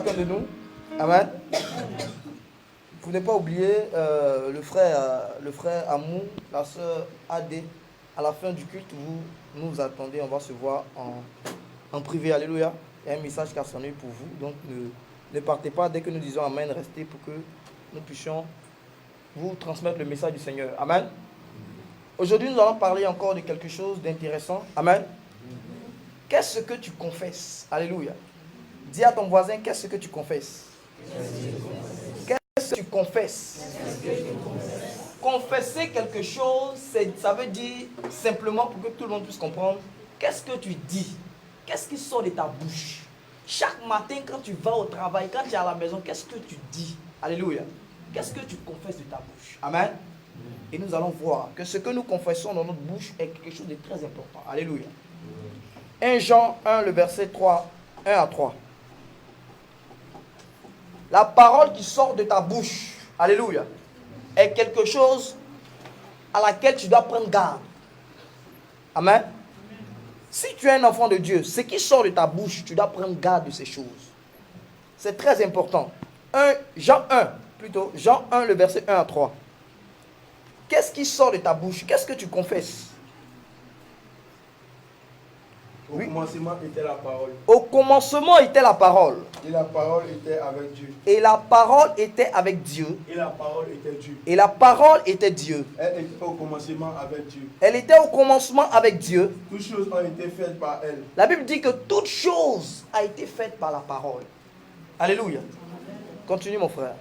chacun de nous. Amen. Vous n'avez pas oublié le frère Amou, la soeur Adé. À la fin du culte, vous nous attendez, on va se voir en privé. Alléluia. Il y a un message qui a sonné pour vous. Donc ne partez pas dès que nous disons Amen. Restez pour que nous puissions vous transmettre le message du Seigneur. Amen. Aujourd'hui, nous allons parler encore de quelque chose d'intéressant. Amen. Qu'est-ce que tu confesses? Alléluia. Dis à ton voisin, qu'est-ce que tu confesses? Qu'est-ce que tu confesses? Confesser quelque chose, ça veut dire simplement pour que tout le monde puisse comprendre, qu'est-ce que tu dis? Qu'est-ce qui sort de ta bouche? Chaque matin, quand tu vas au travail, quand tu es à la maison, qu'est-ce que tu dis? Alléluia. Qu'est-ce que tu confesses de ta bouche? Amen. Et nous allons voir que ce que nous confessons dans notre bouche est quelque chose de très important. Alléluia. 1 Jean 1, le verset 3, 1 à 3. La parole qui sort de ta bouche, alléluia, est quelque chose à laquelle tu dois prendre garde. Amen. Si tu es un enfant de Dieu, ce qui sort de ta bouche, tu dois prendre garde de ces choses. C'est très important. Jean 1, le verset 1 à 3. Qu'est-ce qui sort de ta bouche? Qu'est-ce que tu confesses? Au commencement était la parole. Au commencement était la parole. Et la parole était avec Dieu. Et la parole était avec Dieu. Et la parole était Dieu. Et la parole était Dieu. Elle était au commencement avec Dieu. Elle était au commencement avec Dieu. Toutes choses ont été faites par elle. La Bible dit que toute chose a été faite par la parole. Alléluia. Continue mon frère.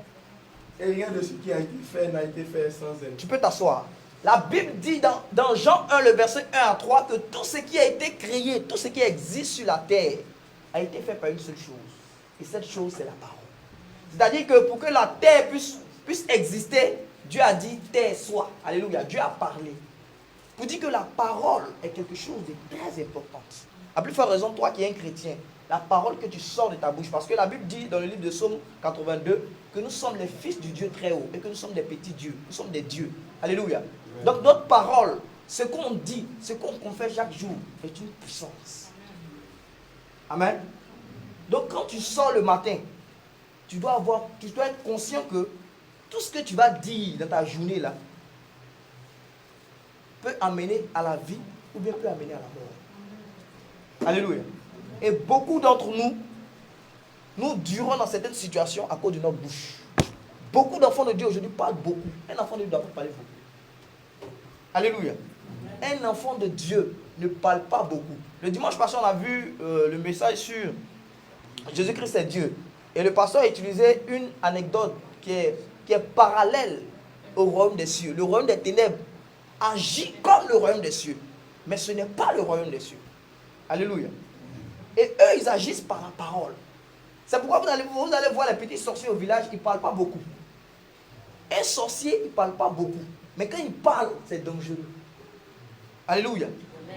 Et rien de ce qui a été fait n'a été fait sans elle. Tu peux t'asseoir. La Bible dit dans Jean 1, le verset 1 à 3, que tout ce qui a été créé, tout ce qui existe sur la terre, a été fait par une seule chose. Et cette chose, c'est la parole. C'est-à-dire que pour que la terre puisse exister, Dieu a dit terre soit. Alléluia. Dieu a parlé. Pour dire que la parole est quelque chose de très important. À plus forte raison, toi qui es un chrétien, la parole que tu sors de ta bouche. Parce que la Bible dit dans le livre de Psaume 82 que nous sommes les fils du Dieu très haut et que nous sommes des petits dieux. Nous sommes des dieux. Alléluia. Donc notre parole, ce qu'on dit, ce qu'on confesse chaque jour, est une puissance. Amen. Donc quand tu sors le matin, tu dois être conscient que tout ce que tu vas dire dans ta journée là peut amener à la vie ou bien peut amener à la mort. Alléluia. Et beaucoup d'entre nous durons dans certaines situations à cause de notre bouche. Beaucoup d'enfants de Dieu aujourd'hui parlent beaucoup. Un enfant de Dieu ne doit pas parler beaucoup. Alléluia. Un enfant de Dieu ne parle pas beaucoup. Le dimanche passé, on a vu le message sur Jésus-Christ est Dieu. Et le pasteur a utilisé une anecdote qui est parallèle au royaume des cieux. Le royaume des ténèbres agit comme le royaume des cieux. Mais ce n'est pas le royaume des cieux. Alléluia. Et eux, ils agissent par la parole. C'est pourquoi vous allez voir les petits sorciers au village, ils ne parlent pas beaucoup. Un sorcier, il ne parle pas beaucoup. Mais quand il parle, c'est dangereux. Alléluia.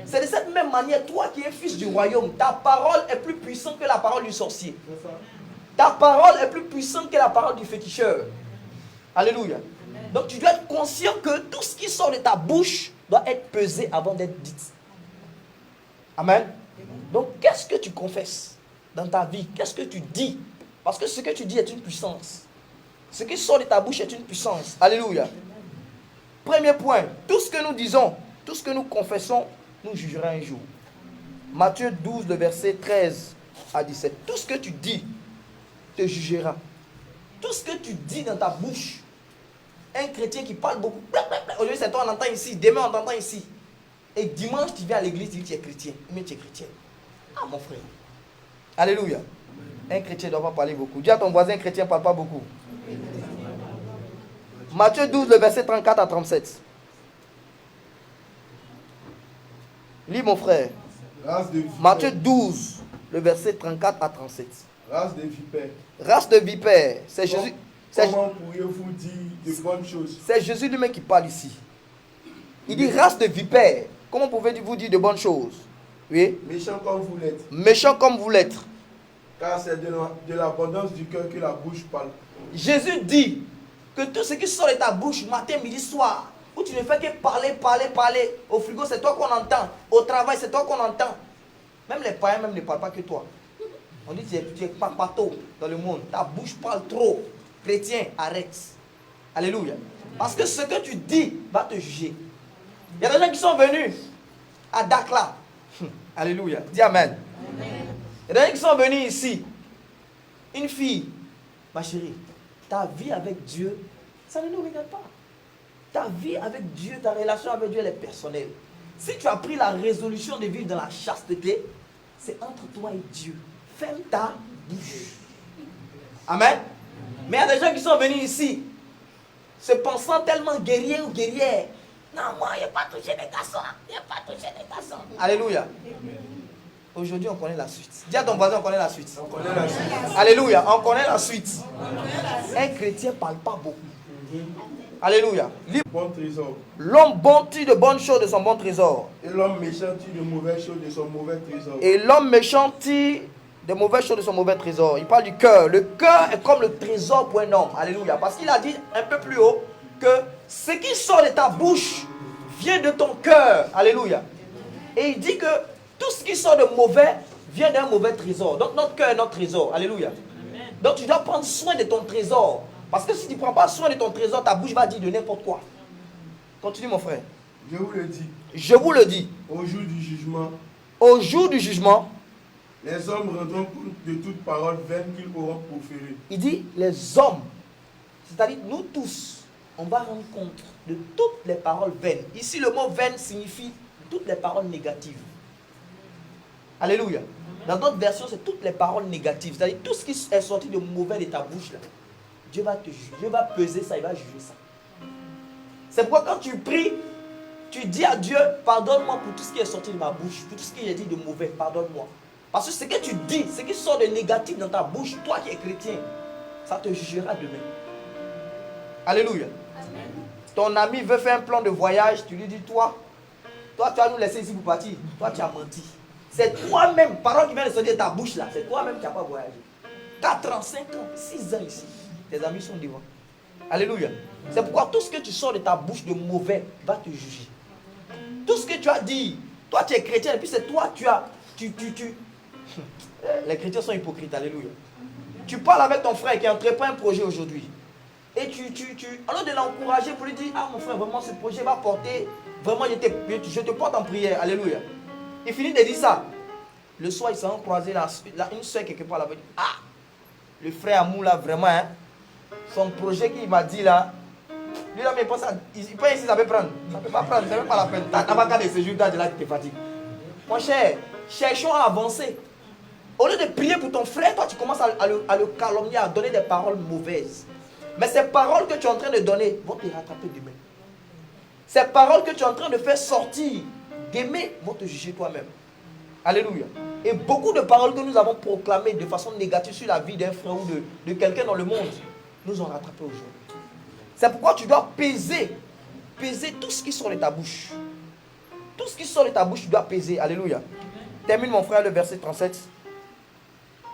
C'est de cette même manière, toi qui es fils du royaume, ta parole est plus puissante que la parole du sorcier. Ta parole est plus puissante que la parole du féticheur. Alléluia. Donc tu dois être conscient que tout ce qui sort de ta bouche doit être pesé avant d'être dit. Amen. Donc qu'est-ce que tu confesses dans ta vie? Qu'est-ce que tu dis? Parce que ce que tu dis est une puissance. Ce qui sort de ta bouche est une puissance. Alléluia. Premier point, tout ce que nous disons, tout ce que nous confessons, nous jugera un jour. Matthieu 12, le verset 13 à 17. Tout ce que tu dis te jugera. Tout ce que tu dis dans ta bouche, un chrétien qui parle beaucoup, aujourd'hui c'est toi on entend ici, demain on t'entend ici. Et dimanche tu viens à l'église, tu dis tu es chrétien. Mais tu es chrétien. Ah mon frère. Alléluia. Un chrétien ne doit pas parler beaucoup. Dis à ton voisin, un chrétien ne parle pas beaucoup. Matthieu 12, le verset 34 à 37. Lis mon frère. Matthieu 12, le verset 34 à 37. Race de vipères. Race de vipères. C'est Jésus. Comment pourriez-vous dire de bonnes choses? C'est Jésus lui-même qui parle ici. Il dit race de vipères. Comment pouvez-vous dire de bonnes choses? Oui. Méchant comme vous l'êtes. Méchant comme vous l'êtes. Car c'est de l'abondance du cœur que la bouche parle. Jésus dit que tout ce qui sort de ta bouche, matin, midi, soir, où tu ne fais que parler. Au frigo, c'est toi qu'on entend. Au travail, c'est toi qu'on entend. Même les païens même ne parlent pas que toi. On dit tu es papato dans le monde. Ta bouche parle trop. Chrétien, arrête. Alléluia. Parce que ce que tu dis va te juger. Il y a des gens qui sont venus à Dakla. Alléluia. Dis Amen. Il y a des gens qui sont venus ici. Une fille, ma chérie, ta vie avec Dieu, ça ne nous regarde pas. Ta vie avec Dieu, ta relation avec Dieu, elle est personnelle. Si tu as pris la résolution de vivre dans la chasteté, c'est entre toi et Dieu. Ferme ta bouche. Amen. Mais il y a des gens qui sont venus ici, se pensant tellement guerriers ou guerrières. Non, moi, il n'y a pas touché les garçons. Il n'y a pas touché les garçons. Alléluia. Aujourd'hui, on connaît la suite. Dis à ton voisin, on connaît la suite. On connaît la suite. Alléluia, on connaît la suite. Un chrétien ne parle pas beaucoup. Alléluia. Bon trésor. L'homme bon tire de bonnes choses de son bon trésor. Et l'homme méchant tire de mauvaises choses de son mauvais trésor. Et l'homme méchant tire de mauvaises choses de son mauvais trésor. Il parle du cœur. Le cœur est comme le trésor pour un homme. Alléluia. Parce qu'il a dit un peu plus haut que ce qui sort de ta bouche vient de ton cœur. Alléluia. Et il dit que tout ce qui sort de mauvais vient d'un mauvais trésor. Donc notre cœur est notre trésor. Alléluia. Donc tu dois prendre soin de ton trésor. Parce que si tu ne prends pas soin de ton trésor, ta bouche va dire de n'importe quoi. Continue mon frère. Je vous le dis. Je vous le dis. Au jour du jugement. Au jour du jugement. Les hommes rendront compte de toute parole vaine qu'ils auront proférée. Il dit les hommes. C'est-à-dire nous tous. On va rendre compte de toutes les paroles vaines. Ici le mot vaine signifie toutes les paroles négatives. Alléluia. Dans d'autres versions, c'est toutes les paroles négatives. C'est-à-dire tout ce qui est sorti de mauvais de ta bouche là. Dieu va te juger. Dieu va peser ça, il va juger ça. C'est pourquoi quand tu pries, tu dis à Dieu, pardonne-moi pour tout ce qui est sorti de ma bouche, pour tout ce que j'ai dit de mauvais, pardonne-moi. Parce que ce que tu dis, ce qui sort de négatif dans ta bouche, toi qui es chrétien, ça te jugera demain. Alléluia. Amen. Ton ami veut faire un plan de voyage, tu lui dis, toi tu vas nous laisser ici pour partir. Toi tu as menti. C'est toi-même, parole qui vient de sortir de ta bouche là, c'est toi-même qui n'as pas voyagé. 4 ans, 5 ans, 6 ans ici. Tes amis sont devant. Alléluia. C'est pourquoi tout ce que tu sors de ta bouche de mauvais va te juger. Tout ce que tu as dit, toi tu es chrétien et puis c'est toi Les chrétiens sont hypocrites, alléluia. Tu parles avec ton frère qui entreprend un projet aujourd'hui. Et alors de l'encourager pour lui dire, ah mon frère, vraiment ce projet va porter, vraiment je te porte en prière, alléluia. Il finit de dire ça. Le soir, ils s'en croisé une soeur quelque part là-bas. Ah, le frère Amou là, vraiment, hein, son projet qu'il m'a dit là, lui là, mais il pense ici, ça peut prendre. Ça ne peut pas prendre, c'est même pas la peine. T'as pas qu'à de ce jour, t'as de là qui te fatigue. Mon cher, cherchons à avancer. Au lieu de prier pour ton frère, toi tu commences à le calomnier, à donner des paroles mauvaises. Mais ces paroles que tu es en train de donner vont te rattraper demain. Ces paroles que tu es en train de faire sortir demain vont te juger toi-même. Alléluia. Et beaucoup de paroles que nous avons proclamées de façon négative sur la vie d'un frère ou de quelqu'un dans le monde, nous ont rattrapé aujourd'hui. C'est pourquoi tu dois peser tout ce qui sort de ta bouche. Tout ce qui sort de ta bouche, tu dois peser. Alléluia. Termine mon frère le verset 37.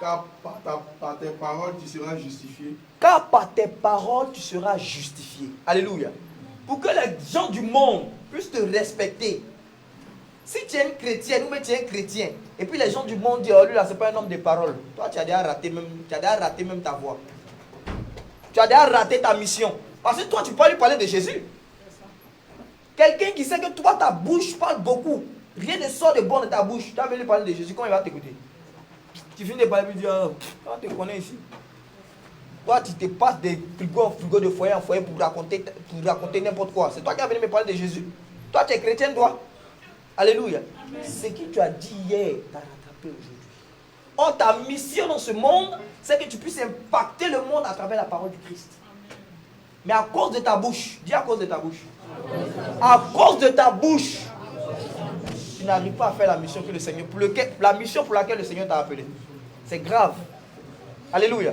Car par tes paroles, tu seras justifié. Car par tes paroles, tu seras justifié. Alléluia. Pour que les gens du monde puissent te respecter. Si tu es une chrétienne, ou même tu es un chrétien, et puis les gens du monde disent, oh lui là, c'est pas un homme de parole. Toi, tu as déjà raté même ta voix. Tu as déjà raté ta mission. Parce que toi, tu peux lui parler de Jésus. Quelqu'un qui sait que toi, ta bouche parle beaucoup. Rien ne sort de bon de ta bouche. Tu vas lui parler de Jésus, comment il va t'écouter? Tu finis de parler et tu dis, on te connaît ici. Toi, tu te passes de frigo en frigo, de foyer en foyer pour raconter n'importe quoi. C'est toi qui as venu me parler de Jésus. Toi, tu es chrétien, toi. Alléluia. Amen. Ce que tu as dit hier t'a rattrapé aujourd'hui. Or, ta mission dans ce monde, c'est que tu puisses impacter le monde à travers la parole du Christ. Amen. Mais à cause de ta bouche, dis à cause de ta bouche. À cause de ta bouche, tu n'arrives pas à faire la mission que le Seigneur, la mission pour laquelle le Seigneur t'a appelé. C'est grave. Alléluia.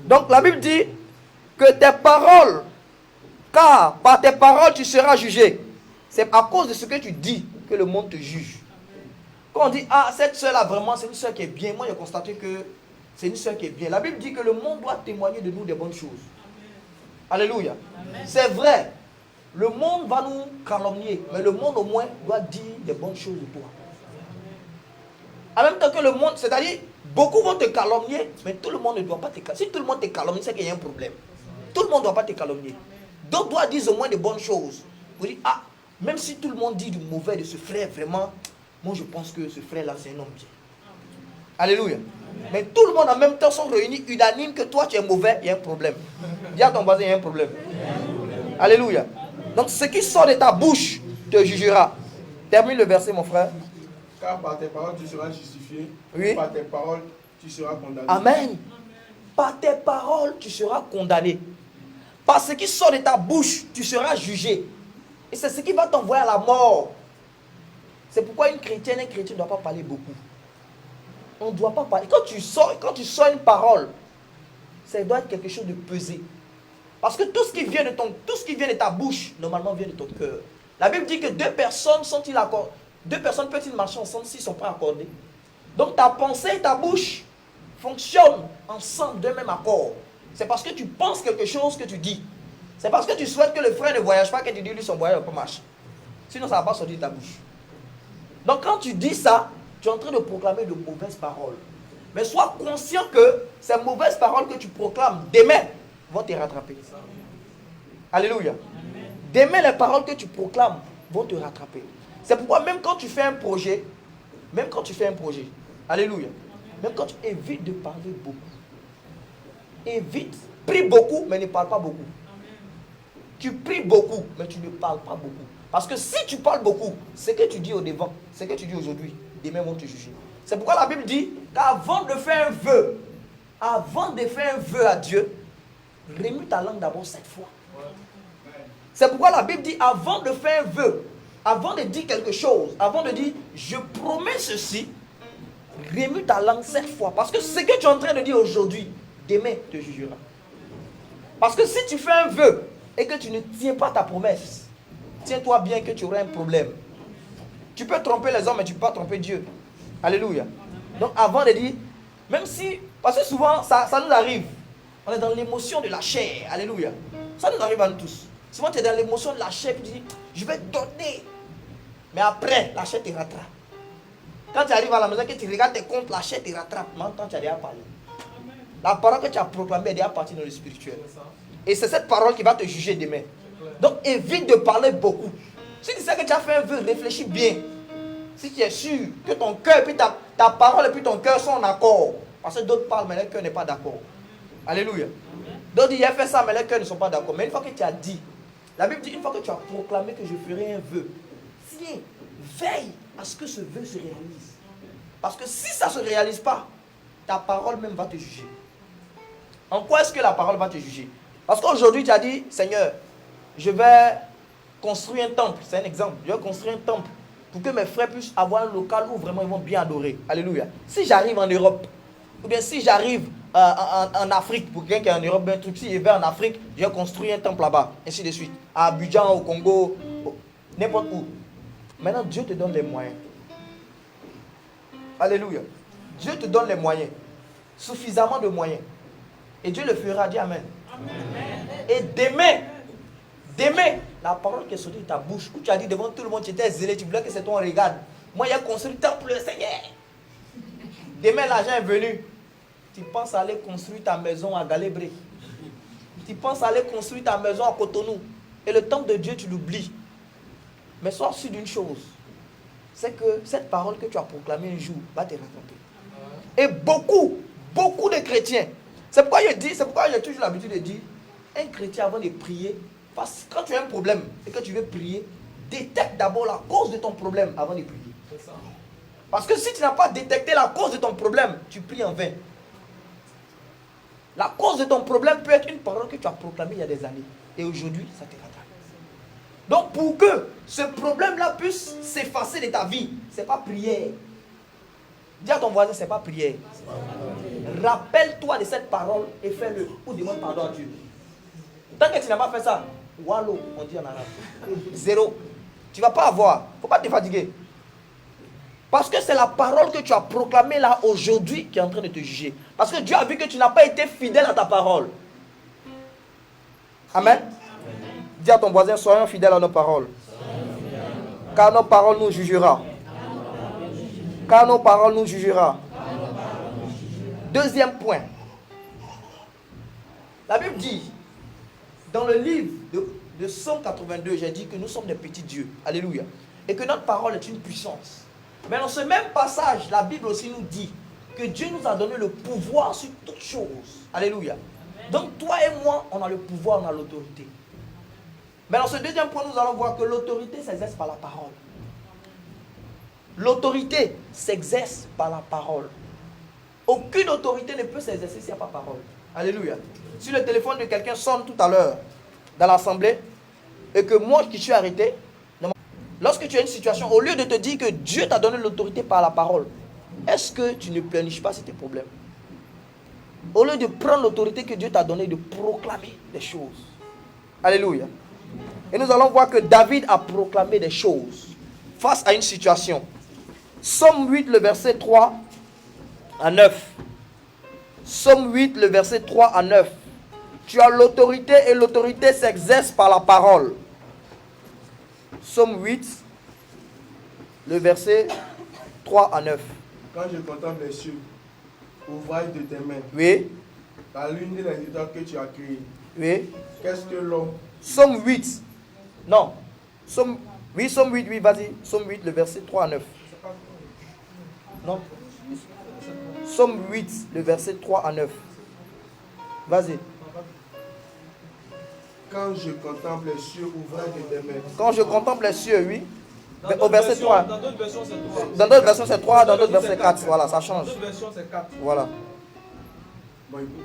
Donc la Bible dit que tes paroles, car par tes paroles tu seras jugé. C'est à cause de ce que tu dis que le monde te juge. Quand on dit, ah cette soeur-là vraiment c'est une soeur qui est bien, moi j'ai constaté que c'est une soeur qui est bien. La Bible dit que le monde doit témoigner de nous des bonnes choses. Amen. Alléluia. C'est vrai. Le monde va nous calomnier, mais le monde au moins doit dire des bonnes choses de toi. En même temps que le monde, c'est-à-dire, Beaucoup vont te calomnier, mais tout le monde ne doit pas te calomnier. Si tout le monde te calomnie, c'est qu'il y a un problème. Tout le monde ne doit pas te calomnier. D'autres doivent dire au moins de bonnes choses. Vous dites, ah, même si tout le monde dit du mauvais de ce frère, vraiment, moi je pense que ce frère-là, c'est un homme bien. Alléluia. Mais tout le monde en même temps sont réunis unanimes que toi tu es mauvais, il y a un problème. Dis à ton voisin, il y a un problème. Alléluia. Donc ce qui sort de ta bouche te jugera. Termine le verset, mon frère. Car par tes paroles tu seras justifié, Oui. par tes paroles tu seras condamné. Amen. Par tes paroles tu seras condamné. Par ce qui sort de ta bouche tu seras jugé. Et c'est ce qui va t'envoyer à la mort. C'est pourquoi une chrétienne, un chrétien ne doit pas parler beaucoup. On ne doit pas parler. Quand tu sors une parole, ça doit être quelque chose de pesé. Parce que tout ce qui vient de ta bouche, normalement vient de ton cœur. La Bible dit que deux personnes peuvent-ils marcher ensemble s'ils ne sont pas accordés. Donc ta pensée et ta bouche fonctionnent ensemble d'un même accord. C'est parce que tu penses quelque chose que tu dis. C'est parce que tu souhaites que le frère ne voyage pas que tu dis lui son voyage ne peut pas marcher. Sinon ça ne va pas sortir de ta bouche. Donc quand tu dis ça, tu es en train de proclamer de mauvaises paroles. Mais sois conscient que ces mauvaises paroles que tu proclames demain vont te rattraper. Alléluia. Demain, les paroles que tu proclames vont te rattraper. C'est pourquoi même quand tu fais un projet, alléluia, même quand tu évites de parler beaucoup, évite, prie beaucoup, mais ne parle pas beaucoup. Tu pries beaucoup, mais tu ne parles pas beaucoup. Parce que si tu parles beaucoup, ce que tu dis au devant, ce que tu dis aujourd'hui, demain vont te juger. C'est pourquoi la Bible dit qu'avant de faire un vœu, à Dieu, remue ta langue d'abord 7 fois. C'est pourquoi la Bible dit avant de faire un vœu, avant de dire quelque chose, avant de dire je promets ceci, remue ta langue 7 fois. Parce que ce que tu es en train de dire aujourd'hui, demain te jugera. Parce que si tu fais un vœu et que tu ne tiens pas ta promesse, tiens-toi bien que tu auras un problème. Tu peux tromper les hommes, mais tu ne peux pas tromper Dieu. Alléluia. Donc avant de dire, même si, parce que souvent ça nous arrive, on est dans l'émotion de la chair. Alléluia. Ça nous arrive à nous tous. Souvent tu es dans l'émotion de la chair, puis tu dis, je vais donner. Mais après, la chair te rattrape. Quand tu arrives à la maison, que tu regardes tes comptes, la chair te rattrape. Maintenant tu as déjà parlé. La parole que tu as proclamée est déjà partie dans le spirituel. Et c'est cette parole qui va te juger demain. Donc évite de parler beaucoup. Si tu sais que tu as fait un vœu, réfléchis bien. Si tu es sûr que ton cœur, puis ta parole et puis ton cœur sont en accord. Parce que d'autres parlent, mais leur cœur n'est pas d'accord. Alléluia. D'autres disent, il a fait ça, mais leurs cœurs ne sont pas d'accord. Mais une fois que tu as dit, la Bible dit, une fois que tu as proclamé que je ferai un vœu, tiens, veille à ce que ce vœu se réalise. Parce que si ça ne se réalise pas, ta parole même va te juger. En quoi est-ce que la parole va te juger? Parce qu'aujourd'hui, tu as dit, Seigneur, je vais construire un temple. C'est un exemple. Je vais construire un temple pour que mes frères puissent avoir un local où vraiment ils vont bien adorer. Alléluia. Si j'arrive en Europe, ou bien si j'arrive en Afrique, pour quelqu'un qui est en Europe, un truc, si je vais en Afrique, je vais construire un temple là-bas, ainsi de suite. À Abidjan, au Congo, n'importe où. Maintenant, Dieu te donne les moyens. Alléluia. Dieu te donne les moyens. Suffisamment de moyens. Et Dieu le fera. Dis Amen. Et demain, la parole qui est sortie de ta bouche, où tu as dit devant tout le monde, tu étais zélé, tu voulais que c'est ton regarde. Moi, j'ai construit le temple, Seigneur. Demain, l'argent est venu. Tu penses aller construire ta maison à Galébré. Tu penses aller construire ta maison à Cotonou. Et le temple de Dieu, tu l'oublies. Mais sois sûr d'une chose. C'est que cette parole que tu as proclamée un jour va te rattraper. Et beaucoup de chrétiens. C'est pourquoi j'ai toujours l'habitude de dire, un chrétien avant de prier, parce que quand tu as un problème et que tu veux prier, détecte d'abord la cause de ton problème avant de prier. Parce que si tu n'as pas détecté la cause de ton problème, tu pries en vain. La cause de ton problème peut être une parole que tu as proclamée il y a des années. Et aujourd'hui, ça te rattrape. Donc pour que ce problème-là puisse s'effacer de ta vie, ce n'est pas prière. Dis à ton voisin, ce n'est pas prière. Rappelle-toi de cette parole et fais-le. Ou demande pardon à Dieu. Tant que tu n'as pas fait ça, wallo, on dit en arabe. Zéro. Tu ne vas pas avoir. Il ne faut pas te fatiguer. Parce que c'est la parole que tu as proclamée là aujourd'hui qui est en train de te juger. Parce que Dieu a vu que tu n'as pas été fidèle à ta parole. Amen. Dis à ton voisin, soyons fidèles à nos paroles. Car nos paroles nous jugera. Car nos paroles nous jugera. Deuxième point. La Bible dit, dans le livre de Psaume 82, j'ai dit que nous sommes des petits dieux. Alléluia. Et que notre parole est une puissance. Mais dans ce même passage, la Bible aussi nous dit que Dieu nous a donné le pouvoir sur toutes choses. Alléluia. Donc toi et moi, on a le pouvoir, on a l'autorité. Mais dans ce deuxième point, nous allons voir que l'autorité s'exerce par la parole. L'autorité s'exerce par la parole. Aucune autorité ne peut s'exercer s'il n'y a pas parole. Alléluia. Si le téléphone de quelqu'un sonne tout à l'heure dans l'assemblée et que moi qui suis arrêté, lorsque tu as une situation, au lieu de te dire que Dieu t'a donné l'autorité par la parole, est-ce que tu ne pleurniches pas sur tes problèmes? Au lieu de prendre l'autorité que Dieu t'a donnée, de proclamer des choses. Alléluia. Et nous allons voir que David a proclamé des choses face à une situation. Psaume 8, le verset 3 à 9. Psaume 8, le verset 3 à 9. Tu as l'autorité et l'autorité s'exerce par la parole. Psaume 8, le verset 3 à 9. Quand je contemple les cieux, ouvrage de tes mains, Oui, la lune et les étoiles que tu as créées, oui. qu'est-ce que l'homme? Psaume 8. Non. Psaume 8, oui, vas-y. Psaume 8, le verset 3 à 9. Non. Psaume 8, le verset 3 à 9. Vas-y. Quand je contemple les cieux, ouvrage de tes mains. Quand je contemple les cieux, oui. Au verset 3. Dans d'autres versions, c'est 3. Dans d'autres versions, c'est 3. Dans d'autres versions, c'est 4. Voilà, ça change. Dans d'autres versions, c'est 4. Voilà. Bon, écoute.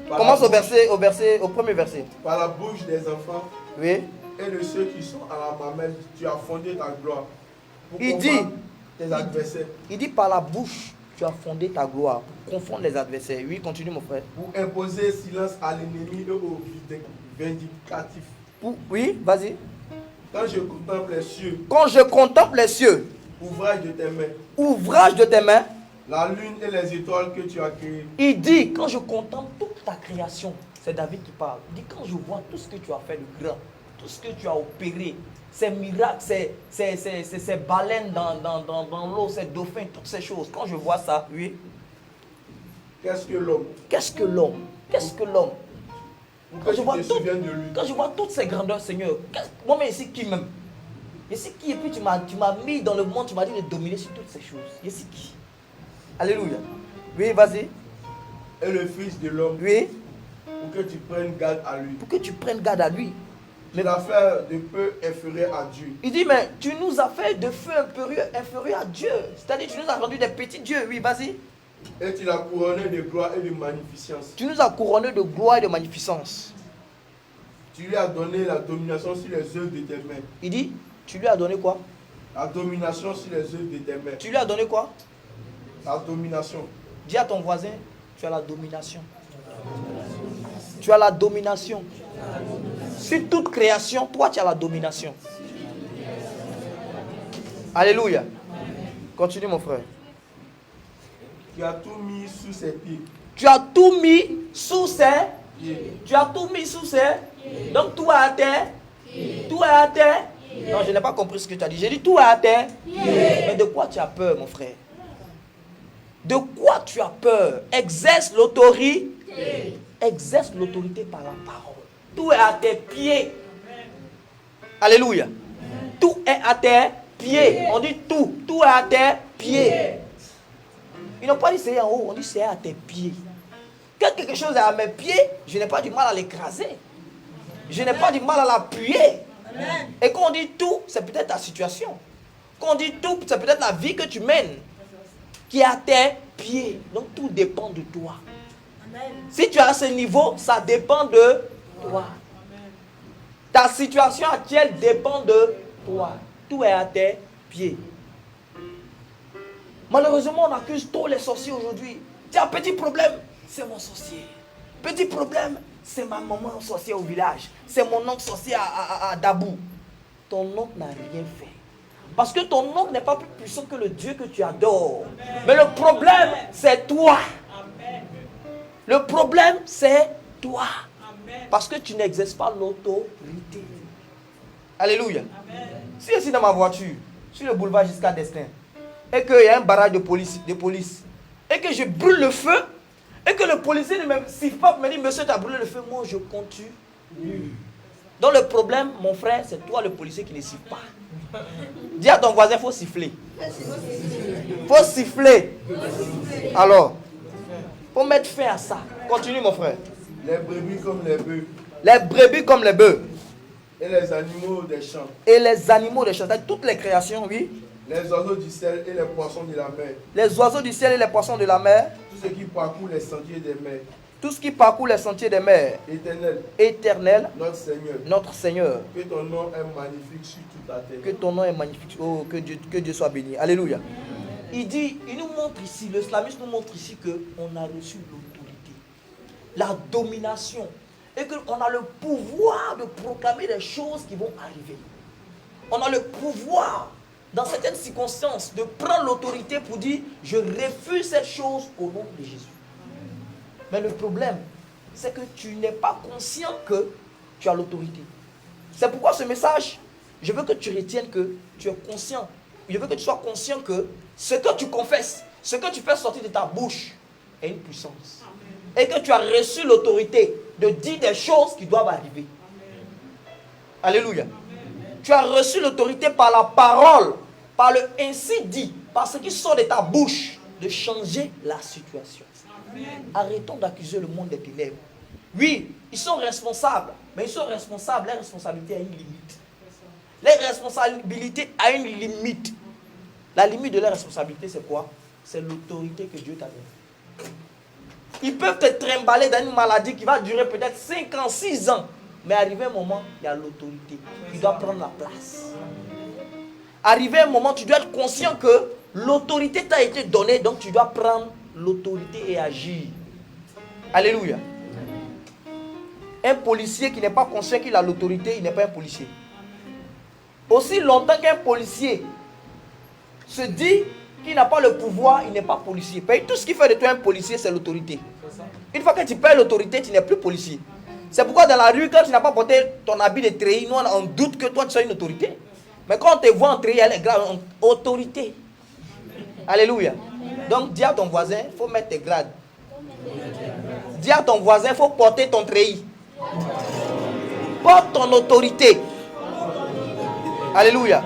Commence au premier verset. Par la bouche des enfants Oui. et de ceux qui sont à la mamelle, tu as fondé ta gloire. Pour Il confondre tes adversaires. Il dit par la bouche, tu as fondé ta gloire pour confondre les adversaires. Oui, continue mon frère. Pour imposer silence à l'ennemi et au vindicatif. Oui, vas-y. Quand je contemple les cieux, Quand je contemple les cieux, ouvrage de tes mains, ouvrage de tes mains, la lune et les étoiles que tu as créées. il dit, quand je contemple toute ta création, c'est David qui parle. Il dit, quand je vois tout ce que tu as fait de grand, tout ce que tu as opéré, ces miracles, ces baleines dans l'eau, ces dauphins, toutes ces choses, quand je vois ça, oui. Qu'est-ce que l'homme? Qu'est-ce que l'homme? Qu'est-ce que l'homme? Quand je vois toutes ces grandeurs, Seigneur, moi, mais ici qui même? Ici qui? Et puis tu m'as mis dans le monde, tu m'as dit de dominer sur toutes ces choses. Ici qui? Alléluia. Oui, vas-y. Et le Fils de l'homme, Oui. pour que tu prennes garde à lui. Pour que tu prennes garde à lui. Mais l'affaire de peu inférieur à Dieu. Il dit, mais tu nous as fait de feu inférieur à Dieu. C'est-à-dire, tu nous as rendu des petits dieux. Oui, vas-y. Et tu l'as couronné de gloire et de magnificence. Tu nous as couronné de gloire et de magnificence. Tu lui as donné la domination sur les œuvres de tes mains. Il dit, tu lui as donné quoi? La domination sur les œuvres de tes mains. Tu lui as donné quoi? La domination. Dis à ton voisin, tu as la domination. Tu as la domination. Sur toute création, toi tu as la domination. Alléluia. Continue mon frère. Tu as tout mis sous ses pieds. Tu as tout mis sous ses Pieds. Tu as tout mis sous ses. Donc tout est à terre. Tout est à terre. Non, je n'ai pas compris ce que tu as dit. J'ai dit tout est à terre. Mais de quoi tu as peur, mon frère? De quoi tu as peur? Exerce l'autorité. Exerce l'autorité par la parole. Tout est à tes pieds. Alléluia. Tout est à tes pieds. On dit tout. Tout est à tes pieds. Ils n'ont pas dit c'est en haut. On dit c'est à tes pieds. Quand quelque chose est à mes pieds, je n'ai pas du mal à l'écraser. Je n'ai pas du mal à l'appuyer. Et quand on dit tout, c'est peut-être ta situation. Quand on dit tout, c'est peut-être la vie que tu mènes qui est à tes pieds. Donc tout dépend de toi. Si tu es à ce niveau, ça dépend de toi. Ta situation actuelle dépend de toi. Tout est à tes pieds. Malheureusement, on accuse trop les sorciers aujourd'hui. Tiens, petit problème, c'est mon sorcier. Petit problème, c'est ma maman sorcière au village. C'est mon oncle sorcier à Dabou. Ton oncle n'a rien fait. Parce que ton oncle n'est pas plus puissant que le Dieu que tu adores. Mais le problème, c'est toi. Le problème, c'est toi. Parce que tu n'exerces pas l'autorité. Alléluia. Si je suis dans ma voiture, sur le boulevard Giscard d'Estaing, et qu'il y a un barrage de police, et que je brûle le feu, Et que le policier ne me siffle pas pour me dire, monsieur, tu as brûlé le feu. Moi, je continue. Donc le problème, mon frère, c'est toi le policier qui ne siffle pas. Dis à ton voisin, il faut siffler. Il faut siffler. Alors, il faut mettre fin à ça. Continue, mon frère. Les brebis comme les bœufs. Les brebis comme les bœufs. Et les animaux des champs. Et les animaux des champs. Toutes les créations, oui. Les oiseaux du ciel et les poissons de la mer. Les oiseaux du ciel et les poissons de la mer. Tout ce qui parcourt les sentiers des mers. Tout ce qui parcourt les sentiers des mers. Éternel. Éternel. Notre Seigneur. Notre Seigneur. Que ton nom est magnifique sur toute la terre. Que ton nom est magnifique. Oh, que Dieu soit béni. Alléluia. Il dit, il nous montre ici, l'islamisme nous montre ici qu'on a reçu l'autorité, la domination, et qu'on a le pouvoir de proclamer des choses qui vont arriver. On a le pouvoir, dans certaines circonstances, de prendre l'autorité pour dire, je refuse cette chose au nom de Jésus. Mais le problème, c'est que tu n'es pas conscient que tu as l'autorité. C'est pourquoi ce message, je veux que tu retiennes que tu es conscient. Je veux que tu sois conscient que ce que tu confesses, ce que tu fais sortir de ta bouche est une puissance. Et que tu as reçu l'autorité de dire des choses qui doivent arriver. Alléluia. Tu as reçu l'autorité par la parole, par le ainsi dit, par ce qui sort de ta bouche, de changer la situation. Arrêtons d'accuser le monde des ténèbres. Oui, ils sont responsables, mais ils sont responsables, les responsabilités à une limite. Les responsabilités à une limite. La limite de la responsabilité, c'est quoi? C'est l'autorité que Dieu t'a donnée. Ils peuvent te trimballer dans une maladie qui va durer peut-être 5 ans, 6 ans. Mais arrivé un moment, il y a l'autorité. Tu dois prendre la place. Arrivé un moment, tu dois être conscient que l'autorité t'a été donnée, donc tu dois prendre l'autorité et agir. Alléluia. Un policier qui n'est pas conscient qu'il a l'autorité, il n'est pas un policier. Aussi longtemps qu'un policier se dit qu'il n'a pas le pouvoir, il n'est pas policier. Tout ce qui fait de toi un policier, c'est l'autorité. Une fois que tu perds l'autorité, tu n'es plus policier. C'est pourquoi dans la rue, quand tu n'as pas porté ton habit de treillis, nous on doute que toi tu sois une autorité. Mais quand on te voit en treillis, elle est grave, autorité. Alléluia. Donc dis à ton voisin, il faut mettre tes grades. Dis à ton voisin, il faut porter ton treillis. Porte ton autorité. Alléluia.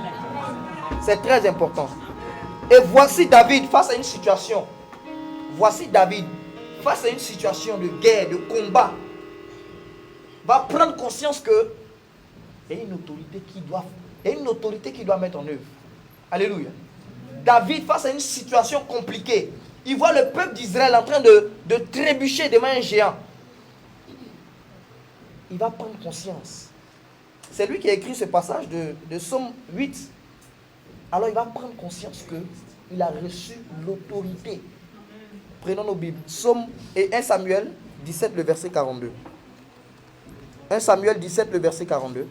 C'est très important. Et voici David face à une situation. Voici David face à une situation de guerre, de combat. Va prendre conscience que il y a une autorité qui doit mettre en œuvre. Alléluia. David face à une situation compliquée. Il voit le peuple d'Israël en train de trébucher devant un géant. Il va prendre conscience. C'est lui qui a écrit ce passage de Psaume 8. Alors il va prendre conscience qu'il a reçu l'autorité. Prenons nos Bibles. Psaume et 1 Samuel 17, le verset 42. 1 Samuel 17, le verset 42.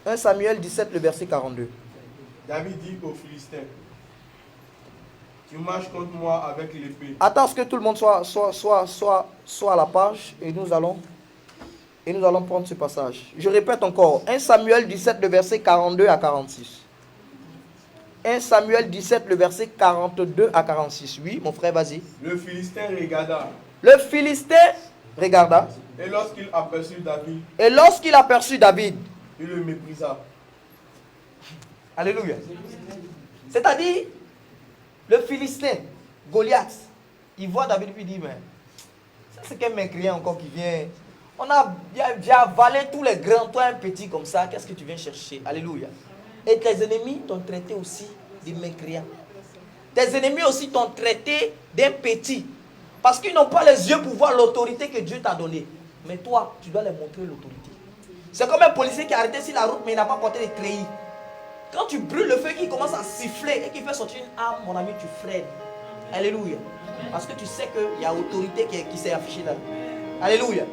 1 Samuel 17, le verset 42. David dit aux Philistins, tu marches contre moi avec l'épée. Attends ce que tout le monde soit à la page et nous allons prendre ce passage. Je répète encore. 1 Samuel 17, le verset 42 à 46. 1 Samuel 17, le verset 42 à 46. Oui, mon frère, vas-y. Le Philistin regarda. Le Philistin regarda. Et lorsqu'il aperçut David, il le méprisa. Alléluia. C'est-à-dire, le Philistin, Goliath, il voit David et lui dit, mais ça c'est qu'un mécréant encore qui vient. J'ai avalé tous les grands, toi un petit comme ça, qu'est-ce que tu viens chercher? Alléluia. Et tes ennemis t'ont traité aussi de mécréants. Tes ennemis aussi t'ont traité d'un petit. Parce qu'ils n'ont pas les yeux pour voir l'autorité que Dieu t'a donnée. Mais toi, tu dois leur montrer l'autorité. C'est comme un policier qui a arrêté sur la route, mais il n'a pas porté les treillis. Quand tu brûles le feu, qui commence à siffler et qui fait sortir une arme, mon ami, tu freines. Alléluia. Parce que tu sais qu'il y a autorité qui s'est affichée là. Alléluia.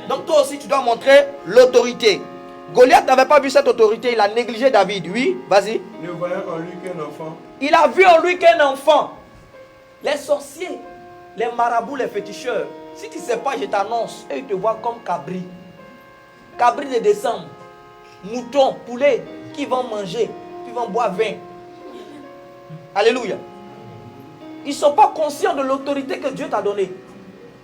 Donc toi aussi, tu dois montrer l'autorité. Goliath n'avait pas vu cette autorité, il a négligé David. Oui, vas-y. Ne voyant en lui qu'un enfant. Il a vu en lui qu'un enfant. Les sorciers, les marabouts, les féticheurs, si tu ne sais pas, je t'annonce, eux ils te voient comme cabri. Cabri de décembre. Mouton, poulet, qui vont manger, qui vont boire vin. Alléluia. Ils ne sont pas conscients de l'autorité que Dieu t'a donnée.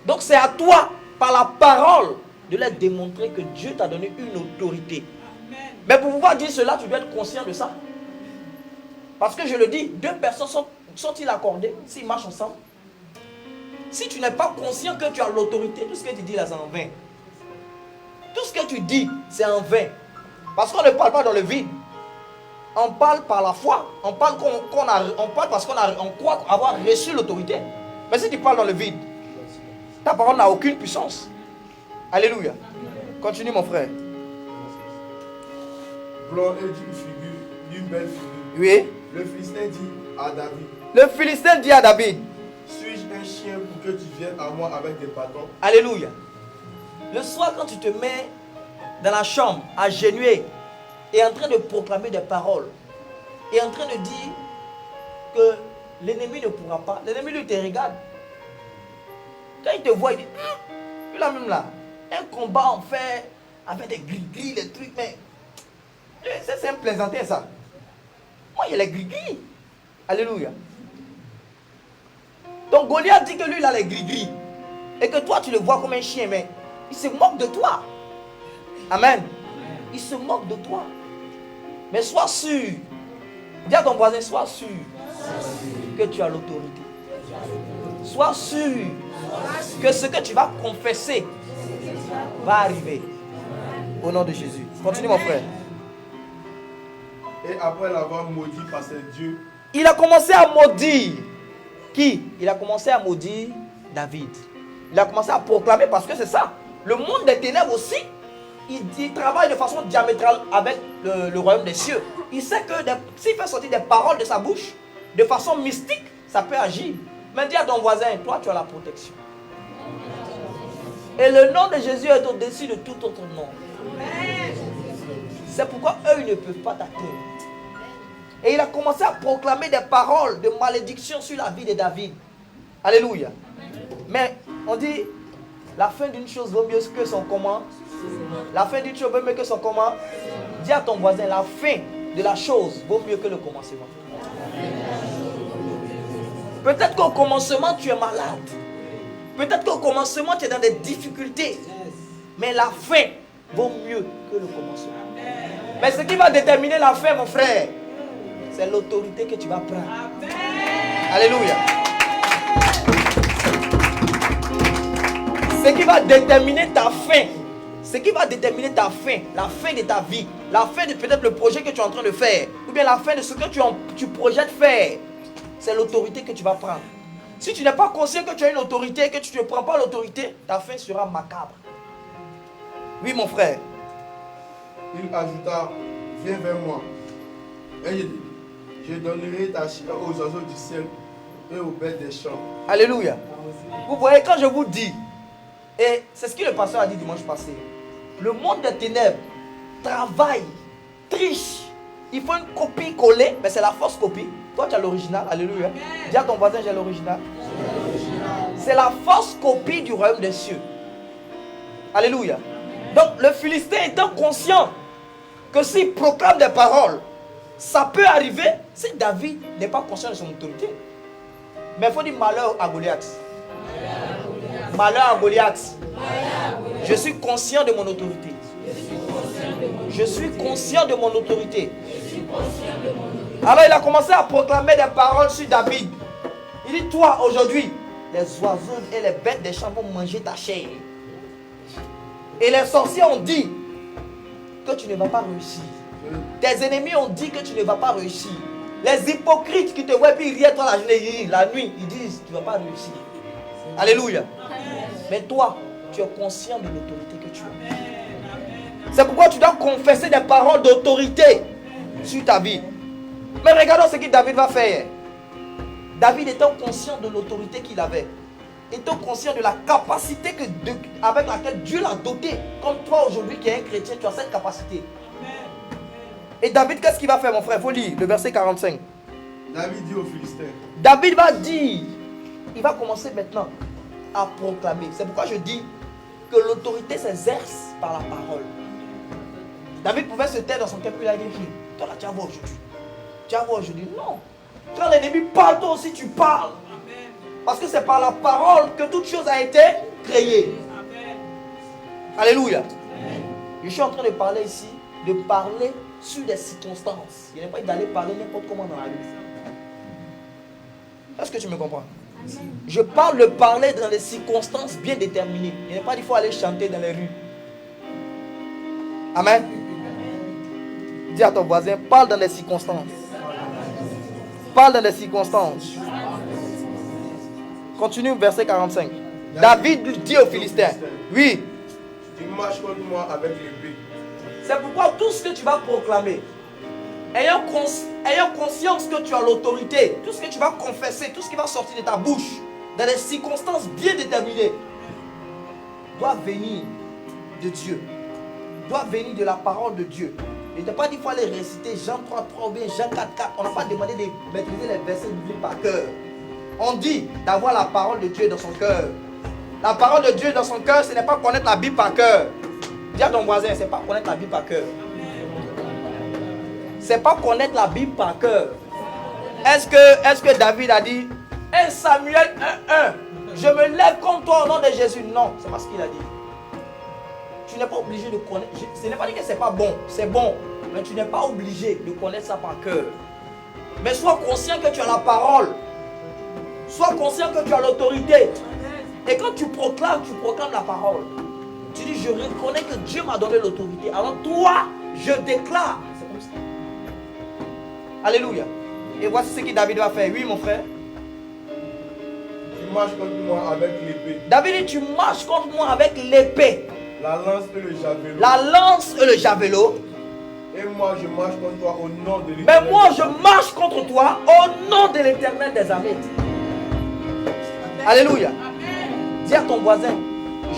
Donc c'est à toi, par la parole, de leur démontrer que Dieu t'a donné une autorité. Amen. Mais pour pouvoir dire cela, tu dois être conscient de ça. Parce que je le dis, deux personnes sont-ils accordées s'ils marchent ensemble? Si tu n'es pas conscient que tu as l'autorité, tout ce que tu dis là, c'est en vain. Tout ce que tu dis, c'est en vain. Parce qu'on ne parle pas dans le vide. On parle par la foi. On parle, on parle parce qu'on croit avoir reçu l'autorité. Mais si tu parles dans le vide, ta parole n'a aucune puissance. Alléluia. Continue mon frère. Blanc est d'une figure, d'une belle figure. Oui. Le Philistin dit à David. Le Philistin dit à David. Suis-je un chien pour que tu viennes à moi avec des bâtons? Alléluia. Le soir quand tu te mets dans la chambre, agenouillé, et en train de proclamer des paroles, et en train de dire que l'ennemi ne pourra pas, l'ennemi lui te regarde. Quand il te voit, il dit, lui là même là, un combat en fait, avec des gris-gris, des trucs, mais c'est un plaisantin ça. Moi, il y a les gris-gris. Alléluia. Donc Goliath dit que lui, il a les gris-gris. Et que toi, tu le vois comme un chien, mais il se moque de toi. Amen. Il se moque de toi. Mais sois sûr. Dis à ton voisin, sois sûr que tu as l'autorité. Sois sûr que ce que tu vas confesser va arriver. Au nom de Jésus. Continue mon frère. Et après l'avoir maudit par ses dieux, il a commencé à maudire. Qui? Il a commencé à maudire David. Il a commencé à proclamer parce que c'est ça. Le monde des ténèbres aussi, il travaille de façon diamétrale avec le royaume des cieux. Il sait que s'il fait sortir des paroles de sa bouche, de façon mystique, ça peut agir. Mais dis à ton voisin, toi tu as la protection. Et le nom de Jésus est au-dessus de tout autre nom. C'est pourquoi eux, ils ne peuvent pas t'atteindre. Et il a commencé à proclamer des paroles de malédiction sur la vie de David. Alléluia. Mais on dit, la fin d'une chose vaut mieux que son comment. La fin d'une chose vaut mieux que son comment. Dis à ton voisin, la fin de la chose vaut mieux que le commencement. Peut-être qu'au commencement, tu es malade. Peut-être qu'au commencement, tu es dans des difficultés. Mais la fin vaut mieux que le commencement. Mais ce qui va déterminer la fin, mon frère, c'est l'autorité que tu vas prendre. Alléluia. Ce qui va déterminer ta fin, ce qui va déterminer ta fin, la fin de ta vie, la fin de peut-être le projet que tu es en train de faire, ou bien la fin de ce que tu projettes faire, c'est l'autorité que tu vas prendre. Si tu n'es pas conscient que tu as une autorité et que tu ne prends pas l'autorité, ta fin sera macabre. Oui, mon frère. Il ajouta, viens vers moi. Et je donnerai ta chair aux oiseaux du ciel et aux bêtes des champs. Alléluia. Vous voyez, quand je vous dis, et c'est ce que le pasteur a dit dimanche passé, le monde des ténèbres travaille, triche. Il faut une copie collée, mais c'est la fausse copie. Toi, tu as l'original. Alléluia. Dis à ton voisin, j'ai l'original. C'est la fausse copie du royaume des cieux. Alléluia. Donc, le Philistin étant conscient que s'il proclame des paroles, ça peut arriver si David n'est pas conscient de son autorité. Mais il faut dire malheur à Goliath. Malheur à Goliath. Je suis conscient de mon autorité. Je suis conscient de mon autorité. Alors il a commencé à proclamer des paroles sur David. Il dit, toi aujourd'hui, les oiseaux et les bêtes des champs vont manger ta chair. Et les sorciers ont dit que tu ne vas pas réussir. Tes ennemis ont dit que tu ne vas pas réussir. Les hypocrites qui te voient puis ils rient toi la journée, la nuit, ils disent tu ne vas pas réussir. Alléluia. Mais toi, tu es conscient de l'autorité que tu as. C'est pourquoi tu dois confesser des paroles d'autorité sur ta vie. Mais regardons ce que David va faire. David étant conscient de l'autorité qu'il avait, étant conscient de la capacité avec laquelle Dieu l'a doté. Comme toi aujourd'hui qui es un chrétien, tu as cette capacité. Et David, qu'est-ce qu'il va faire, mon frère? Il faut lire le verset 45. David dit aux Philistins. David va dire, il va commencer maintenant à proclamer. C'est pourquoi je dis que l'autorité s'exerce par la parole. David pouvait se taire dans son cœur, puis il a dit, toi là tu vas voir aujourd'hui. Tu vas voir aujourd'hui. Non. Quand l'ennemi parle, toi aussi tu parles. Parce que c'est par la parole que toute chose a été créée. Amen. Alléluia. Amen. Je suis en train de parler ici, de parler sur des circonstances. Il n'est pas d'aller parler n'importe comment dans la rue. Est-ce que tu me comprends? Amen. Je parle de parler dans des circonstances bien déterminées. Il n'est pas dit qu'il faut aller chanter dans les rues. Amen. Dis à ton voisin, parle dans des circonstances. Parle dans des circonstances. Continue, verset 45. David dit aux Philistins, oui. Tu marches contre moi avec l'épée. C'est pourquoi tout ce que tu vas proclamer, ayant conscience que tu as l'autorité, tout ce que tu vas confesser, tout ce qui va sortir de ta bouche, dans des circonstances bien déterminées, doit venir de Dieu. Doit venir de la parole de Dieu. Il ne t'a pas dit qu'il faut aller réciter Jean 3:3 ou bien Jean 4:4. On n'a pas demandé de maîtriser les versets bibliques par cœur. On dit d'avoir la parole de Dieu dans son cœur. La parole de Dieu dans son cœur, ce n'est pas connaître la Bible par cœur. Dis à ton voisin, ce n'est pas connaître la Bible par cœur. C'est pas connaître la Bible par cœur. Est-ce que David a dit 1 Samuel 1:1, je me lève contre toi au nom de Jésus? Non, c'est pas ce qu'il a dit. Tu n'es pas obligé de connaître. Ce n'est pas dit que c'est pas bon, c'est bon. Mais tu n'es pas obligé de connaître ça par cœur. Mais sois conscient que tu as la parole. Sois conscient que tu as l'autorité. Et quand tu proclames la parole. Tu dis, je reconnais que Dieu m'a donné l'autorité. Alors toi, je déclare. C'est comme ça. Alléluia. Et voici ce que David va faire. Oui, mon frère. Tu marches contre moi avec l'épée. David dit, tu marches contre moi avec l'épée. La lance et le javelot. La lance et le javelot. Et moi, je marche contre toi au nom de l'Éternel. Mais moi, je marche contre toi au nom de l'Éternel des armées. Alléluia. Amen. Dis à ton voisin,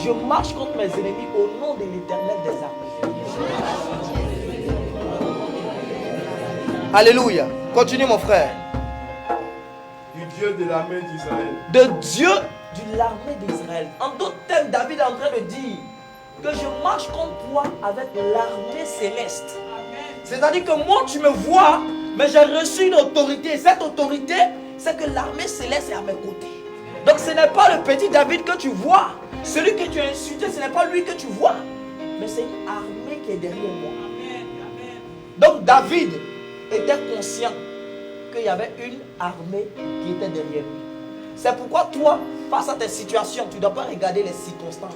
je marche contre mes ennemis au nom de l'Éternel des armées. Alléluia. Continue, mon frère. Du Dieu de l'armée d'Israël. De Dieu de l'armée d'Israël. En d'autres termes, David est en train de dire que je marche contre toi avec l'armée céleste. C'est-à-dire que moi, tu me vois, mais j'ai reçu une autorité. Cette autorité, c'est que l'armée céleste est à mes côtés. Donc ce n'est pas le petit David que tu vois. Celui que tu as insulté, ce n'est pas lui que tu vois. Mais c'est une armée qui est derrière moi. Donc David était conscient qu'il y avait une armée qui était derrière lui. C'est pourquoi toi, face à tes situations, tu ne dois pas regarder les circonstances.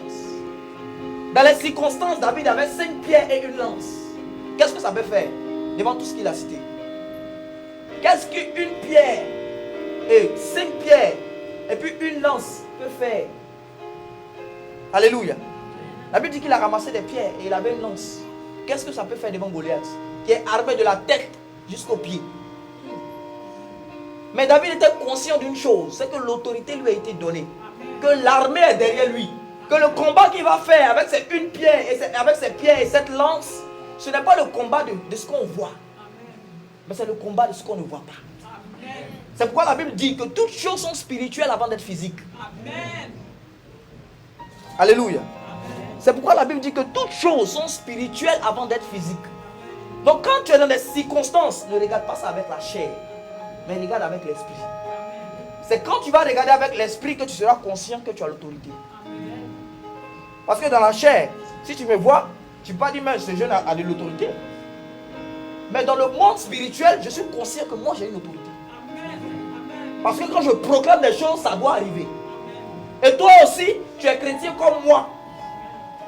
Dans les circonstances, David avait 5 pierres et une lance. Qu'est-ce que ça peut faire devant tout ce qu'il a cité? Qu'est-ce qu'une pierre et 5 pierres et puis une lance peut faire? Alléluia. La Bible dit qu'il a ramassé des pierres et il avait une lance. Qu'est-ce que ça peut faire devant Goliath, qui est armé de la tête jusqu'aux pieds? Mais David était conscient d'une chose, c'est que l'autorité lui a été donnée, que l'armée est derrière lui, que le combat qu'il va faire avec ses une pierre et avec ses pierres et cette lance, ce n'est pas le combat de ce qu'on voit, mais c'est le combat de ce qu'on ne voit pas. C'est pourquoi la Bible dit que toutes choses sont spirituelles avant d'être physiques. Alléluia. C'est pourquoi la Bible dit que toutes choses sont spirituelles avant d'être physiques. Donc quand tu es dans des circonstances, ne regarde pas ça avec la chair, mais regarde avec l'esprit. C'est quand tu vas regarder avec l'esprit que tu seras conscient que tu as l'autorité. Parce que dans la chair, si tu me vois, tu ne peux pas dire, mais ce jeune a de l'autorité. Mais dans le monde spirituel, je suis conscient que moi j'ai une autorité. Parce que quand je proclame des choses, ça doit arriver. Et toi aussi, tu es chrétien comme moi.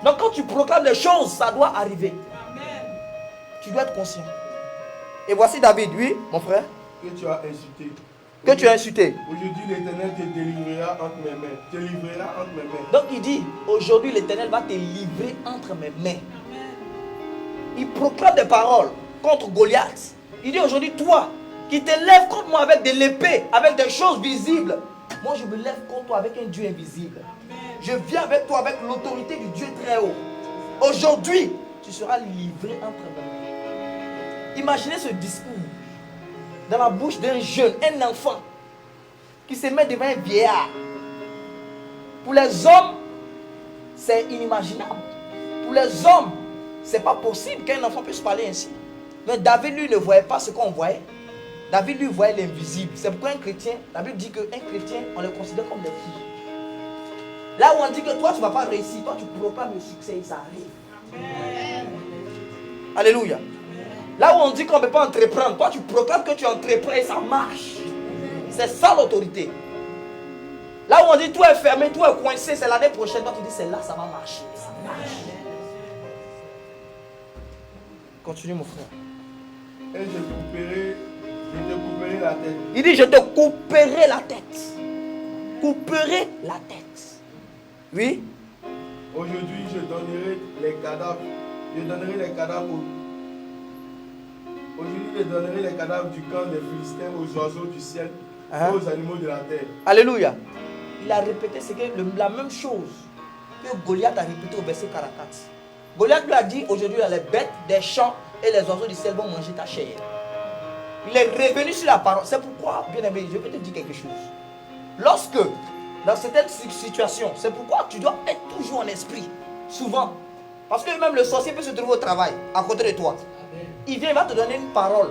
Donc quand tu proclames des choses, ça doit arriver. Tu dois être conscient. Et voici David, oui, mon frère. Que tu as insulté. Que tu as insulté. Aujourd'hui, l'Éternel te délivrera entre mes mains. Te livrera entre mes mains. Donc il dit, aujourd'hui l'Éternel va te livrer entre mes mains. Il proclame des paroles contre Goliath. Il dit aujourd'hui, toi, qui te lèves contre moi avec de l'épée, avec des choses visibles. Moi, je me lève contre toi avec un Dieu invisible. Je viens avec toi avec l'autorité du Dieu très haut. Aujourd'hui, tu seras livré entre mes mains. Imaginez ce discours dans la bouche d'un jeune, un enfant, qui se met devant un vieillard. Pour les hommes, c'est inimaginable. Pour les hommes, c'est pas possible qu'un enfant puisse parler ainsi. Mais David, lui, ne voyait pas ce qu'on voyait. David lui voyait l'invisible. C'est pourquoi un chrétien, la Bible dit qu'un chrétien, on le considère comme des filles. Là où on dit que toi tu ne vas pas réussir, toi tu proclames le succès et ça arrive. Amen. Alléluia. Là où on dit qu'on ne peut pas entreprendre, toi tu proclames que tu entreprends et ça marche. C'est ça l'autorité. Là où on dit tout est fermé, tout est coincé, c'est l'année prochaine, toi tu dis c'est là, ça va marcher. Ça marche. Continue mon frère. Et je te couperai la tête. Il dit je te couperai la tête. Couperai la tête. Oui. Aujourd'hui je donnerai les cadavres. Aujourd'hui je donnerai les cadavres du camp des Philistins aux oiseaux du ciel et aux animaux de la terre. Alléluia. Il a répété la même chose que Goliath a répété au verset 44. Goliath lui a dit aujourd'hui les bêtes des champs et les oiseaux du ciel vont manger ta chair. Il est revenu sur la parole. C'est pourquoi, bien aimé, je vais te dire quelque chose. Lorsque, dans certaines situations, c'est pourquoi tu dois être toujours en esprit. Souvent. Parce que même le sorcier peut se trouver au travail, à côté de toi. Il vient, il va te donner une parole.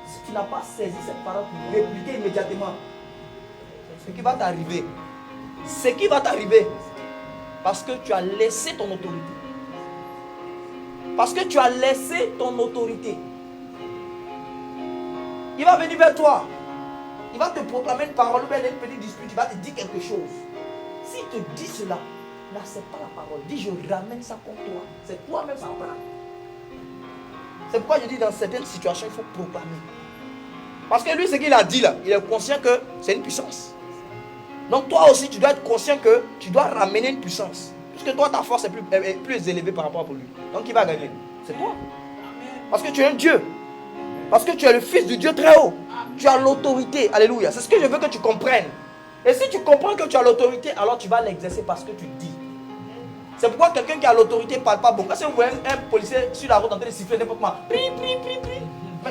Si tu n'as pas saisi cette parole pour répliquer immédiatement, ce qui va t'arriver. Ce qui va t'arriver. Parce que tu as laissé ton autorité. Parce que tu as laissé ton autorité. Il va venir vers toi. Il va te proclamer une parole ou une petite dispute. Il va te dire quelque chose. S'il te dit cela, n'accepte pas la parole. Dis je ramène ça contre toi. C'est toi-même ça va. C'est pourquoi je dis dans certaines situations, il faut proclamer. Parce que lui, ce qu'il a dit là, il est conscient que c'est une puissance. Donc toi aussi, tu dois être conscient que tu dois ramener une puissance. Puisque toi, ta force est plus élevée par rapport à lui. Donc il va gagner. C'est toi. Parce que tu es un Dieu. Parce que tu es le fils du Dieu très haut. Tu as l'autorité. Alléluia. C'est ce que je veux que tu comprennes. Et si tu comprends que tu as l'autorité, alors tu vas l'exercer parce que tu dis. C'est pourquoi quelqu'un qui a l'autorité ne parle pas beaucoup. Quand vous voyez un policier sur la route en train de siffler n'importe quoi, mais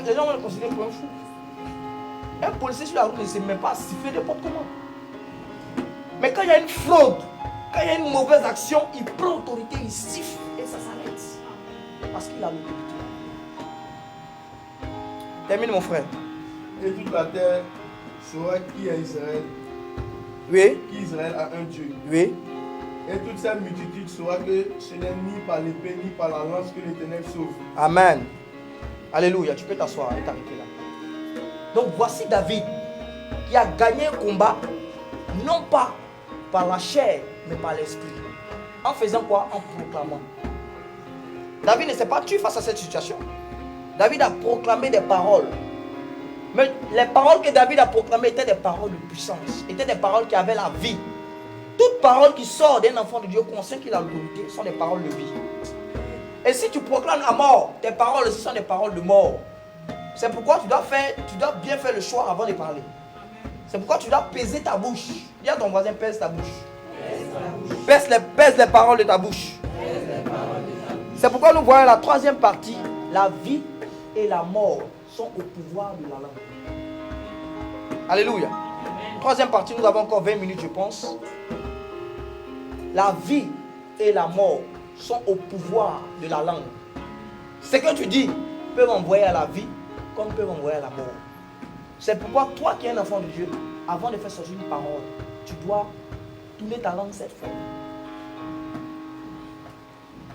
les gens vont le considérer comme un fou. Un policier sur la route ne sait même pas siffler n'importe comment. Mais quand il y a une fraude, quand il y a une mauvaise action, il prend l'autorité, il siffle et ça s'arrête. Parce qu'il a l'autorité. Termine mon frère. Et toute la terre saura qui est Israël. Oui. Qu'Israël a un Dieu. Oui. Et toute cette multitude saura que ce n'est ni par l'épée ni par la lance que l'Éternel sauve. Amen. Alléluia. Tu peux t'asseoir et t'arrêter là. Donc voici David qui a gagné un combat, non pas par la chair, mais par l'esprit. En faisant quoi? En proclamant. David ne s'est pas tué face à cette situation. David a proclamé des paroles. Mais les paroles que David a proclamées étaient des paroles de puissance. Étaient des paroles qui avaient la vie. Toute parole qui sort d'un enfant de Dieu conscient qu'il a l'autorité sont des paroles de vie. Et si tu proclames la mort, tes paroles aussi sont des paroles de mort. C'est pourquoi tu dois bien faire le choix avant de parler. C'est pourquoi tu dois peser ta bouche. Dis à ton voisin, pèse ta bouche. Pèse les paroles de ta bouche. C'est pourquoi nous voyons la troisième partie. La vie et la mort sont au pouvoir de la langue. Alléluia. Troisième partie, nous avons encore 20 minutes, je pense. La vie et la mort sont au pouvoir de la langue. Ce que tu dis peut m'envoyer à la vie comme peut m'envoyer à la mort. C'est pourquoi toi qui es un enfant de Dieu, avant de faire sortir une parole, tu dois tourner ta langue cette fois.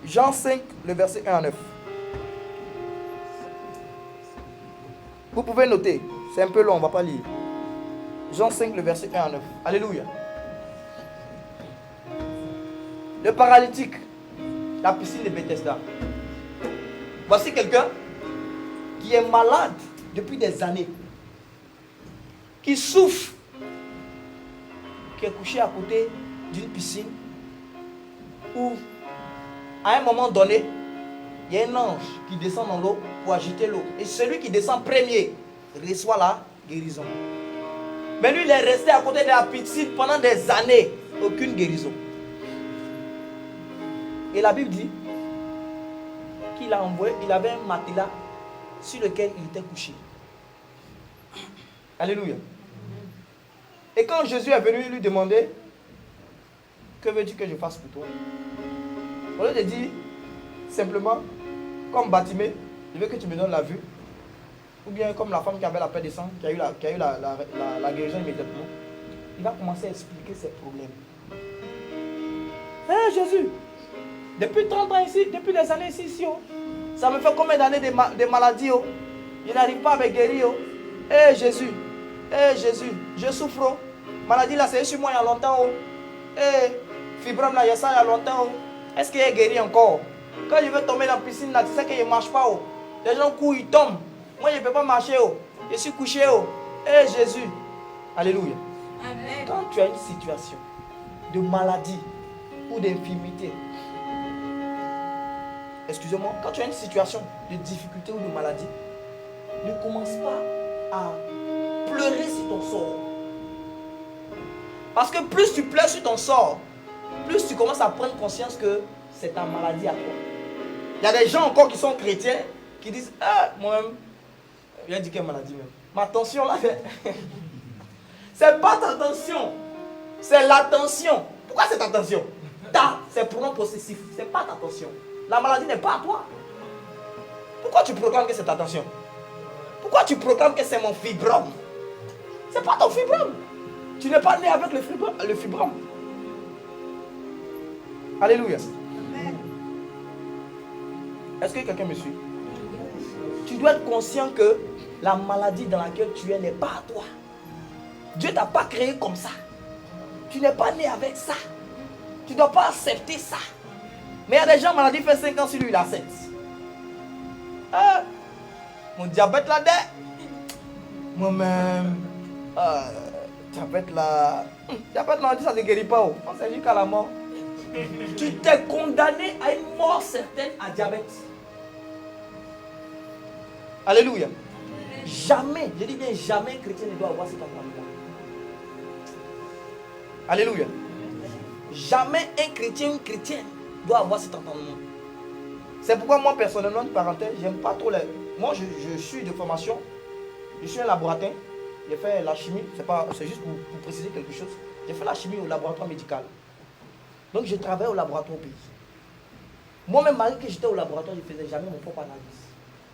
Jean 5, le verset 1 à 9. Vous pouvez noter, c'est un peu long, on ne va pas lire. Jean 5, le verset 1 à 9. Alléluia. Le paralytique, la piscine de Bethesda. Voici quelqu'un qui est malade depuis des années, qui souffre, qui est couché à côté d'une piscine où, à un moment donné, il y a un ange qui descend dans l'eau pour agiter l'eau. Et celui qui descend premier reçoit la guérison. Mais lui, il est resté à côté de la piscine pendant des années. Aucune guérison. Et la Bible dit qu'il a envoyé, il avait un matelas sur lequel il était couché. Alléluia. Et quand Jésus est venu lui demander, que veux-tu que je fasse pour toi? Au lieu de dire simplement, comme Bartimée, je veux que tu me donnes la vue. ou bien comme la femme qui avait la paix des sangs, qui a eu la guérison immédiatement, il va commencer à expliquer ses problèmes. Hé Jésus, depuis 30 ans ici, depuis des années ici, oh, ça me fait combien d'années de maladies, oh, je n'arrive pas à me guérir. Oh. Hé Jésus, je souffre. Oh. Maladie là, c'est sur moi il y a longtemps. Oh. Hé, fibrome là, il y a ça il y a longtemps. Oh. Est-ce qu'il est guéri encore? Quand je veux tomber dans la piscine là, tu sais que je ne marche pas. Oh. Les gens courent, ils tombent. Moi, je ne peux pas marcher. Oh. Je suis couché. Oh. Hé Jésus. Alléluia. Amen. Quand tu as une situation de maladie ou d'infirmité, excusez-moi, quand tu as une situation de difficulté ou de maladie, ne commence pas à pleurer sur ton sort. Parce que plus tu pleures sur ton sort, plus tu commences à prendre conscience que c'est ta maladie à toi. Il y a des gens encore qui sont chrétiens qui disent moi-même, il a dit quelle maladie même. Ma tension là, c'est pas ta tension, c'est la tension. Pourquoi c'est ta tension? C'est pronom possessif, c'est pas ta tension. La maladie n'est pas à toi. Pourquoi tu proclames que c'est ta tension? Pourquoi tu proclames que c'est mon fibrome? C'est pas ton fibrome. Tu n'es pas né avec le fibrome. Alléluia. Amen. Est-ce que quelqu'un me suit? Tu dois être conscient que la maladie dans laquelle tu es n'est pas à toi. Dieu ne t'a pas créé comme ça. Tu n'es pas né avec ça. Tu ne dois pas accepter ça. Mais il y a des gens, maladie fait 5 ans sur lui, il accepte. Mon diabète là-dedans. Moi-même. Diabète là, on dit ça ne guérit pas. On s'est jusqu'à la mort. Tu t'es condamné à une mort certaine à diabète. Alléluia. Jamais, je dis bien jamais, un chrétien ne doit avoir cet entendement. Alléluia. Jamais un chrétien ou une chrétienne doit avoir cet entendement. C'est pourquoi moi personnellement, une parenthèse, j'aime pas trop les... Moi je suis de formation, je suis un laboratoire. J'ai fait la chimie, c'est juste pour préciser quelque chose. J'ai fait la chimie au laboratoire médical. Donc je travaille au laboratoire au pays. Moi-même, malgré que j'étais au laboratoire, je ne faisais jamais mon propre analyse.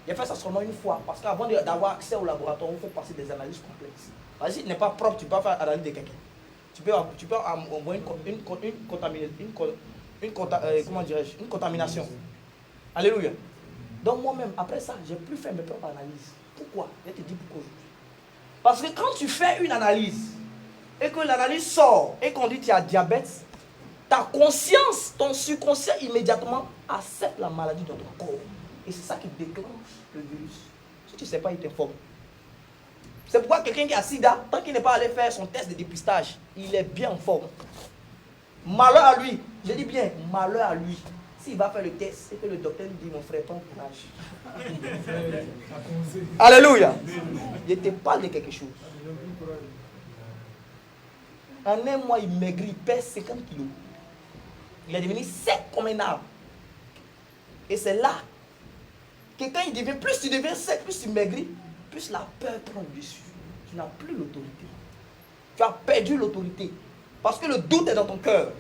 J'ai fait ça seulement une fois, parce qu'avant d'avoir accès au laboratoire, on fait passer des analyses complexes. Si tu n'es pas propre, tu peux faire l'analyse de quelqu'un. Tu peux envoyer une contamination. Alléluia. Donc moi-même, après ça, je n'ai plus fait mes propres analyses. Pourquoi? Je te dis pourquoi aujourd'hui. Parce que quand tu fais une analyse, et que l'analyse sort, et qu'on dit que tu as diabète, ta conscience, ton subconscient immédiatement accepte la maladie dans ton corps. Et c'est ça qui déclenche le virus. Si tu ne sais pas, il t'informe. C'est pourquoi quelqu'un qui a sida, tant qu'il n'est pas allé faire son test de dépistage, il est bien en forme. Malheur à lui. Je dis bien, malheur à lui. S'il va faire le test, et que le docteur lui dit, mon frère, prends courage. Alléluia. Je te parle de quelque chose. En un mois, il maigrit, il pèse 50 kilos. Il est devenu sec comme un arbre. Et c'est là que quand il devient, plus tu deviens sec, plus tu maigris, plus la peur prend le dessus. Tu n'as plus l'autorité. Tu as perdu l'autorité. Parce que le doute est dans ton cœur.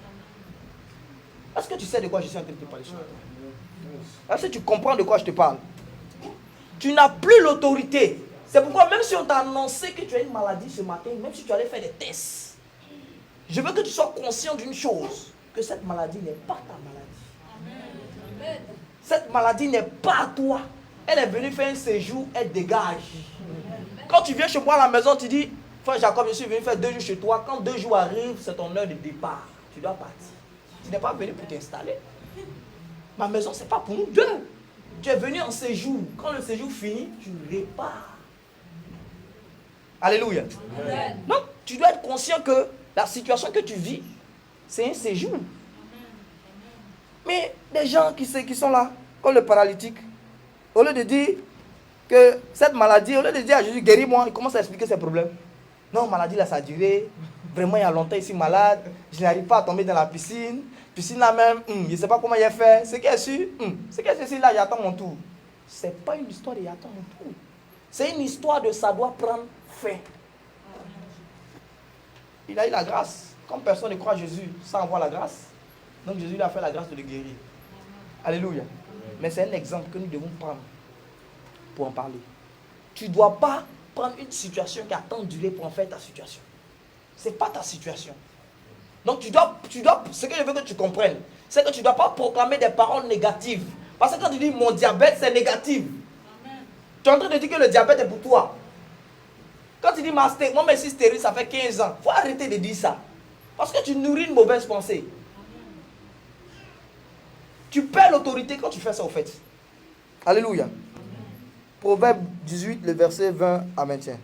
Est-ce que tu sais de quoi je suis en train de te parler? Est-ce que tu comprends de quoi je te parle? Tu n'as plus l'autorité. C'est pourquoi même si on t'a annoncé que tu as une maladie ce matin, même si tu allais faire des tests, je veux que tu sois conscient d'une chose, que cette maladie n'est pas ta maladie. Cette maladie n'est pas à toi. Elle est venue faire un séjour, elle dégage. Quand tu viens chez moi à la maison, tu dis, frère Jacob, je suis venu faire 2 jours chez toi. Quand 2 jours arrivent, c'est ton heure de départ. Tu dois partir. Tu n'es pas venu pour t'installer. Ma maison, ce n'est pas pour nous deux. Tu es venu en séjour. Quand le séjour finit, tu repars. Alléluia. Amen. Donc, tu dois être conscient que la situation que tu vis, c'est un séjour. Mais des gens qui sont là, comme le paralytique, au lieu de dire que cette maladie, au lieu de dire à Jésus, guéris-moi, il commence à expliquer ses problèmes. Non, maladie là, ça a duré. Vraiment, il y a longtemps, ici malade. Je n'arrive pas à tomber dans la piscine. Piscine là même, je ne sais pas comment il a fait. Ce qui est sûr, ce qui est sûr, là, j'attends mon tour. Ce n'est pas une histoire de j'attends mon tour. C'est une histoire de ça doit prendre fin. Il a eu la grâce. Comme personne ne croit à Jésus sans avoir la grâce, donc Jésus lui a fait la grâce de le guérir. Alléluia. Mais c'est un exemple que nous devons prendre pour en parler. tu ne dois pas prendre une situation qui a tant duré pour en faire ta situation. Ce n'est pas ta situation. Donc ce que je veux que tu comprennes, c'est que tu ne dois pas proclamer des paroles négatives. Parce que quand tu dis mon diabète, c'est négatif. Amen. Tu es en train de dire que le diabète est pour toi. Quand tu dis moi je suis stérile, ça fait 15 ans. Il faut arrêter de dire ça. Parce que tu nourris une mauvaise pensée. Tu perds l'autorité quand tu fais ça au fait. Alléluia. Proverbe 18, le verset 20 à 21.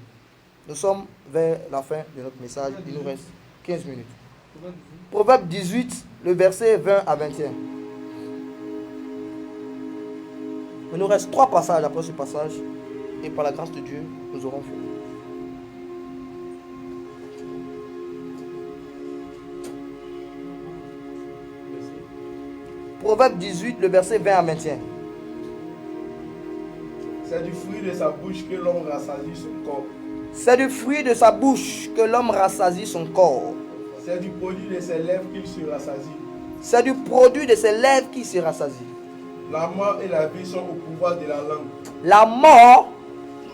Nous sommes vers la fin de notre message. Il nous reste 15 minutes. Proverbe 18, le verset 20 à 21. Il nous reste 3 passages après ce passage. Et par la grâce de Dieu, nous aurons fini. Proverbe 18, le verset 20 à 21. C'est du fruit de sa bouche que l'homme rassasie son corps. C'est du fruit de sa bouche que l'homme rassasie son corps. C'est du produit de ses lèvres qu'il se rassasie. C'est du produit de ses lèvres qu'il se rassasie. La mort et la vie sont au pouvoir de la langue. La mort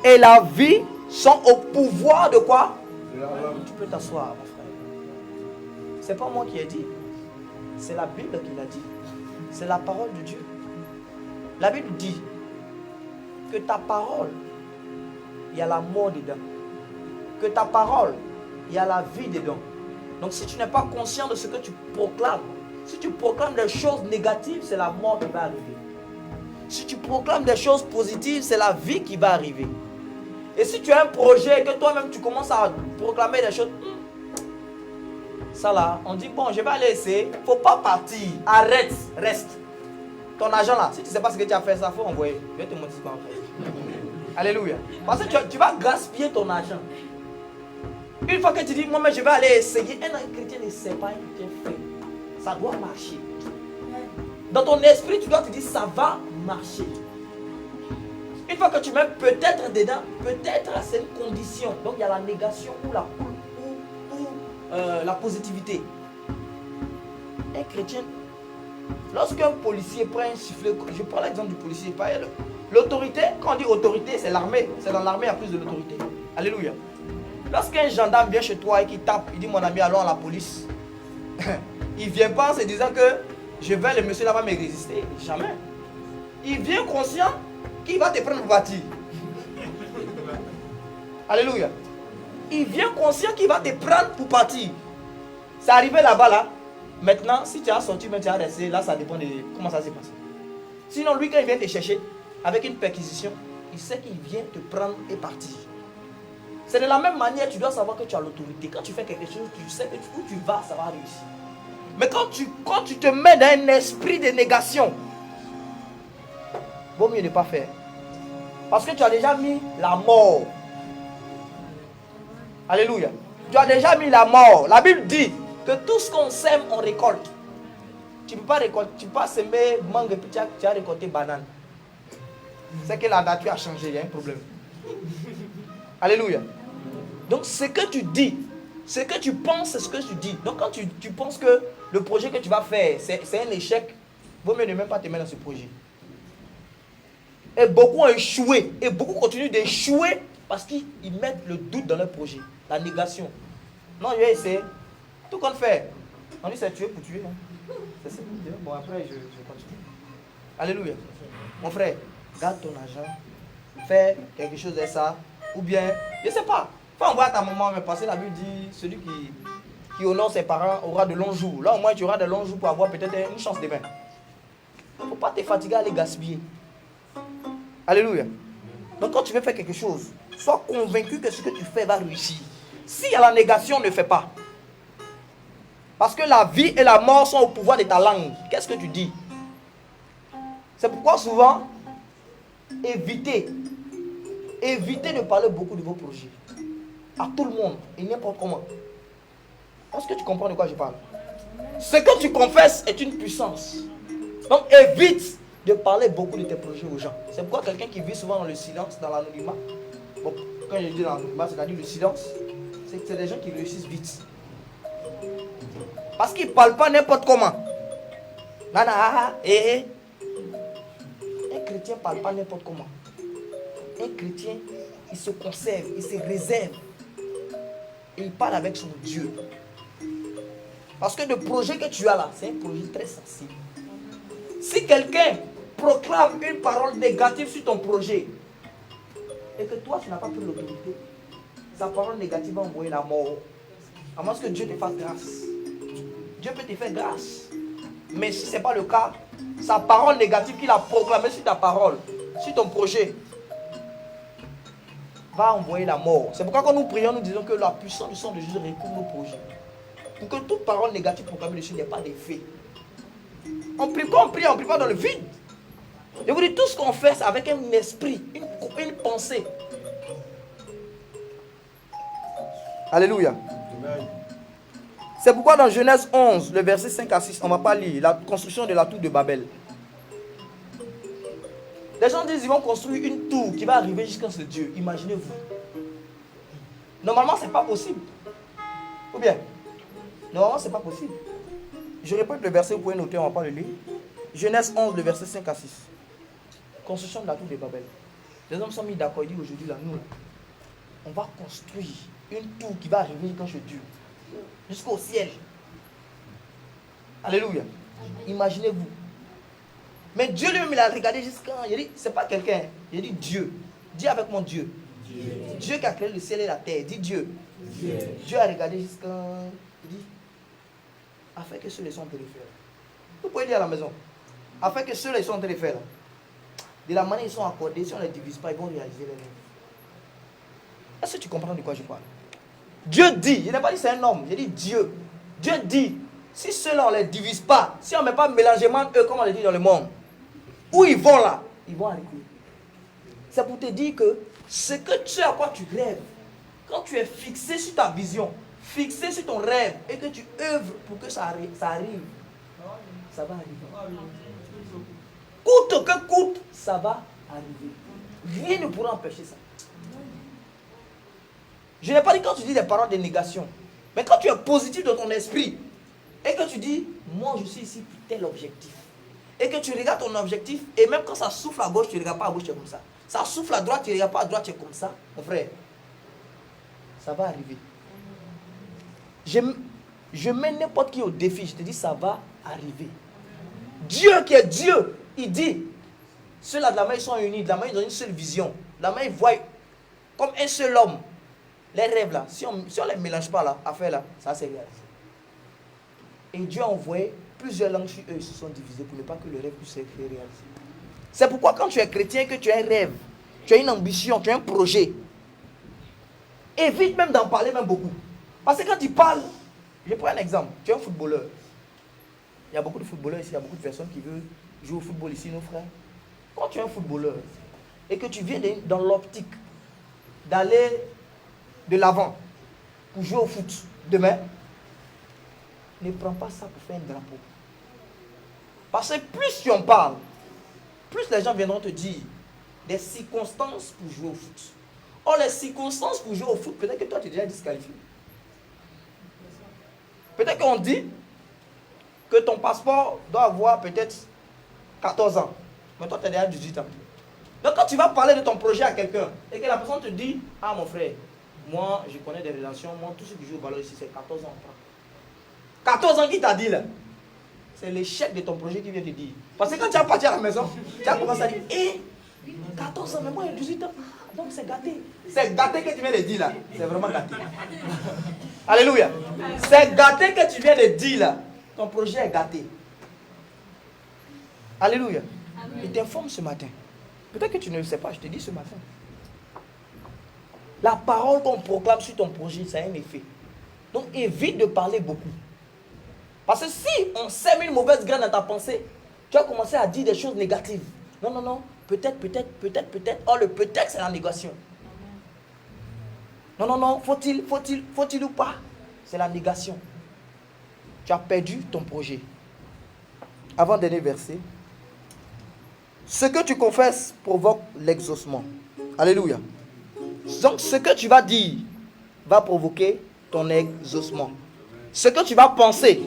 et la vie sont au pouvoir de quoi? De la langue. Tu peux t'asseoir, mon frère. C'est pas moi qui ai dit. C'est la Bible qui l'a dit. C'est la parole de Dieu. La Bible dit que ta parole, il y a la mort dedans. Que ta parole, il y a la vie dedans. Donc si tu n'es pas conscient de ce que tu proclames, si tu proclames des choses négatives, c'est la mort qui va arriver. Si tu proclames des choses positives, c'est la vie qui va arriver. Et si tu as un projet et que toi-même tu commences à proclamer des choses, ça là, on dit bon, je vais aller essayer, il ne faut pas partir, arrête, reste. Ton argent là, si tu ne sais pas ce que tu as fait, ça faut envoyer. Je vais te montrer ce qu'on fait. Alléluia. Parce que tu vas gaspiller ton argent. Une fois que tu dis, moi mais je vais aller essayer, un chrétien ne sait pas un chrétien fait. Ça doit marcher. Dans ton esprit, tu dois te dire, ça va marcher. Une fois que tu mets peut-être dedans, peut-être à cette condition. Donc il y a la négation ou la positivité. Un chrétien, lorsqu'un policier prend un sifflet, je prends l'exemple du policier, pas l'autorité, quand on dit autorité, c'est l'armée. C'est dans l'armée, il y a plus de l'autorité. Alléluia. Lorsqu'un gendarme vient chez toi et qu'il tape, il dit mon ami, allons à la police. Il ne vient pas en se disant que je vais, le monsieur là va me résister. Jamais. Il vient conscient qu'il va te prendre pour partir. Alléluia. Il vient conscient qu'il va te prendre pour partir. C'est arrivé là-bas là. Maintenant, si tu as sorti, mais tu as resté, là ça dépend de comment ça s'est passé. Sinon, lui, quand il vient te chercher avec une perquisition, il sait qu'il vient te prendre et partir. C'est de la même manière, tu dois savoir que tu as l'autorité. Quand tu fais quelque chose, tu sais que où tu vas, ça va réussir. Mais quand tu te mets dans un esprit de négation, vaut mieux ne pas faire. Parce que tu as déjà mis la mort. Alléluia. Tu as déjà mis la mort. La Bible dit que tout ce qu'on sème, on récolte. Tu ne peux pas récolter, tu peux pas semer mangue et puis tu as récolté banane. C'est que la nature a changé, il y a un problème. Alléluia. Donc ce que tu dis, ce que tu penses, c'est ce que tu dis. Donc quand tu penses que le projet que tu vas faire, c'est un échec, vaut mieux ne même pas te mettre dans ce projet. Et beaucoup ont échoué. Et beaucoup continuent d'échouer parce qu'ils mettent le doute dans leur projet. La négation. Non, je vais essayer. Tout qu'on fait. On dit c'est tuer pour tuer. Hein. C'est ça. Bon, après, je continue. Alléluia. Mon frère, garde ton argent. Fais quelque chose de ça. Ou bien, je ne sais pas. Faut envoyer à ta maman, mais parce que la Bible dit celui qui honore ses parents aura de longs jours. Là, au moins, tu auras de longs jours pour avoir peut-être une chance demain. Il ne faut pas te fatiguer à aller gaspiller. Alléluia. Donc, quand tu veux faire quelque chose, sois convaincu que ce que tu fais va réussir. S'il y a la négation, ne fais pas. Parce que la vie et la mort sont au pouvoir de ta langue. Qu'est-ce que tu dis? C'est pourquoi souvent, évitez de parler beaucoup de vos projets. À tout le monde et n'importe comment. Est-ce que tu comprends de quoi je parle? Ce que tu confesses est une puissance. Donc évite de parler beaucoup de tes projets aux gens. C'est pourquoi quelqu'un qui vit souvent dans le silence, dans l'anonymat, bon, quand je dis dans l'anonymat, c'est-à-dire le silence, c'est des gens qui réussissent vite. Parce qu'ils ne parlent pas n'importe comment. Un chrétien ne parle pas n'importe comment. Un chrétien il se conserve, il se réserve. Il parle avec son Dieu. Parce que le projet que tu as là, c'est un projet très sensible. Si quelqu'un proclame une parole négative sur ton projet, et que toi, tu n'as pas pris l'autorité, sa parole négative va envoyer la mort. À moins que Dieu te fasse grâce. Dieu peut te faire grâce. Mais si ce n'est pas le cas, sa parole négative qu'il a proclamée sur ta parole, sur ton projet, va envoyer la mort. C'est pourquoi quand nous prions, nous disons que la puissance du sang de Jésus recouvre nos projets. Pour que toute parole négative proclamée dessus n'ait pas d'effet. On prie pas dans le vide. Je vous dis, tout ce qu'on fait, c'est avec un esprit, une pensée. Alléluia. C'est pourquoi dans Genèse 11, le verset 5 à 6, on ne va pas lire la construction de la tour de Babel. Les gens disent qu'ils vont construire une tour qui va arriver jusqu'à ce Dieu. Imaginez-vous. Normalement, ce n'est pas possible. Ou bien, normalement, ce n'est pas possible. Je répète le verset, vous pouvez noter, on ne va pas le lire. Genèse 11, le verset 5 à 6. Construction de la tour de Babel. Les hommes sont mis d'accord, ils disent aujourd'hui, là, nous, on va construire une tour qui va arriver jusqu'à Dieu. Jusqu'au ciel. Alléluia. Imaginez-vous. Mais Dieu lui-même, il a regardé jusqu'à... Il a dit, c'est pas quelqu'un. Il a dit Dieu. Dis avec mon Dieu. Dieu qui a créé le ciel et la terre. Dis Dieu. Dieu a regardé jusqu'à... Il dit, afin que ceux-là sont en train de faire. Vous pouvez dire à la maison. Afin que ceux-là sont en train de faire. De la manière ils sont accordés, si on ne les divise pas, ils vont réaliser les rêves. Est-ce que tu comprends de quoi je parle? Dieu dit, je n'ai pas dit c'est un homme, j'ai dit Dieu. Dieu dit, si ceux-là on ne les divise pas, si on ne met pas mélangement eux, comme on le dit dans le monde, où ils vont là, ils vont arriver. C'est pour te dire que ce que tu as, à quoi tu rêves, quand tu es fixé sur ta vision, fixé sur ton rêve, et que tu œuvres pour que ça arrive, ça va arriver. Coûte que coûte, ça va arriver. Rien ne pourra empêcher ça. Je n'ai pas dit quand tu dis des paroles de négation. Mais quand tu es positif dans ton esprit et que tu dis, moi je suis ici pour tel objectif. Et que tu regardes ton objectif et même quand ça souffle à gauche, tu ne regardes pas à gauche, tu es comme ça. Ça souffle à droite, tu ne regardes pas à droite, tu es comme ça. Mon frère, ça va arriver. Je mets n'importe qui au défi, je te dis, ça va arriver. Dieu qui est Dieu, il dit, ceux-là de la main ils sont unis, de la main ils ont une seule vision. De la main ils voient comme un seul homme. Les rêves là, si on ne les mélange pas là, affaire là, ça c'est réalisé. Et Dieu a envoyé plusieurs langues sur eux, ils se sont divisés pour ne pas que le rêve puisse être réalisé. C'est pourquoi quand tu es chrétien, que tu as un rêve, tu as une ambition, tu as un projet, évite même d'en parler même beaucoup. Parce que quand tu parles, je prends un exemple, tu es un footballeur. Il y a beaucoup de footballeurs ici, il y a beaucoup de personnes qui veulent jouer au football ici, nos frères. Quand tu es un footballeur et que tu viens dans l'optique d'aller de l'avant pour jouer au foot demain, ne prends pas ça pour faire un drapeau. Parce que plus tu en parles, plus les gens viendront te dire des circonstances pour jouer au foot. Or, les circonstances pour jouer au foot, peut-être que toi tu es déjà disqualifié. Peut-être qu'on dit que ton passeport doit avoir peut-être 14 ans. Mais toi tu as déjà 18 ans. Donc quand tu vas parler de ton projet à quelqu'un et que la personne te dit, ah mon frère, moi je connais des relations, moi tout ce que je joue au ballon ici c'est 14 ans. 14 ans qui t'a dit là? C'est l'échec de ton projet qui vient te dire. Parce que quand tu as parti à la maison, tu as commencé à dire, 14 ans, mais moi j'ai 18 ans. Donc c'est gâté. C'est gâté que tu viens de dire là. C'est vraiment gâté. Alléluia. C'est gâté que tu viens de dire là. Ton projet est gâté. Alléluia. Il t'informe ce matin. Peut-être que tu ne le sais pas, je te dis ce matin. La parole qu'on proclame sur ton projet, ça a un effet. Donc évite de parler beaucoup. Parce que si on sème une mauvaise graine dans ta pensée, tu vas commencer à dire des choses négatives. Non, non, non. Peut-être. Or le peut-être c'est la négation. Non, non, non. Faut-il ou pas? C'est la négation. Tu as perdu ton projet. Avant-dernier verset. Ce que tu confesses provoque l'exaucement. Alléluia. Donc ce que tu vas dire va provoquer ton exaucement. Ce que tu vas penser,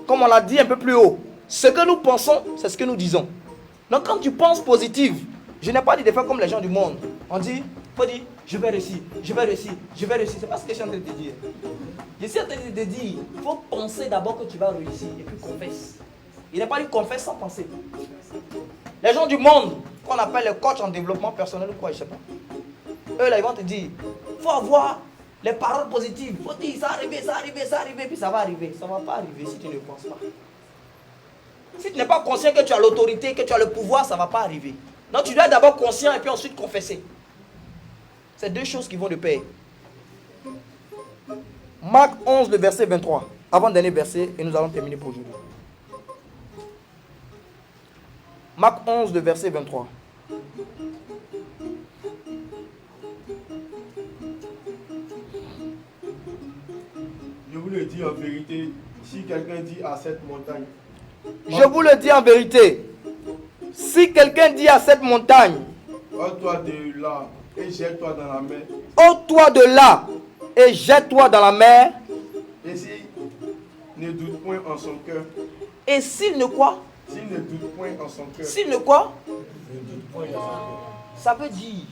comme on l'a dit un peu plus haut, ce que nous pensons, c'est ce que nous disons. Donc quand tu penses positif, je n'ai pas dit de faire comme les gens du monde. On dit, faut dire, je vais réussir, je vais réussir, je vais réussir. C'est pas ce que je suis en train de te dire. Je suis en train de te dire, il faut penser d'abord que tu vas réussir et puis confesse. Il n'est pas dit confesse sans penser. Les gens du monde, qu'on appelle les coachs en développement personnel ou quoi, je ne sais pas. Eux là, ils vont te dire, il faut avoir les paroles positives. Il faut dire, ça va arriver, ça va arriver, ça va arriver, puis ça va arriver. Ça ne va pas arriver si tu ne penses pas. Si tu n'es pas conscient que tu as l'autorité, que tu as le pouvoir, ça ne va pas arriver. Donc tu dois être d'abord conscient et puis ensuite confesser. C'est deux choses qui vont de pair. Marc 11, le verset 23. Avant-dernier verset, et nous allons terminer pour aujourd'hui. Marc 11, le verset 23. Je vous le dis en vérité, si quelqu'un dit à cette montagne, je vous le dis en vérité, si quelqu'un dit à cette montagne, ôte-toi de là et jette-toi dans la mer, ôte-toi de là et jette-toi dans la mer, et s'il ne doute point en son cœur, et s'il ne quoi? S'il ne doute point en son cœur, S'il ne quoi? ne doute point en son cœur. Ça veut dire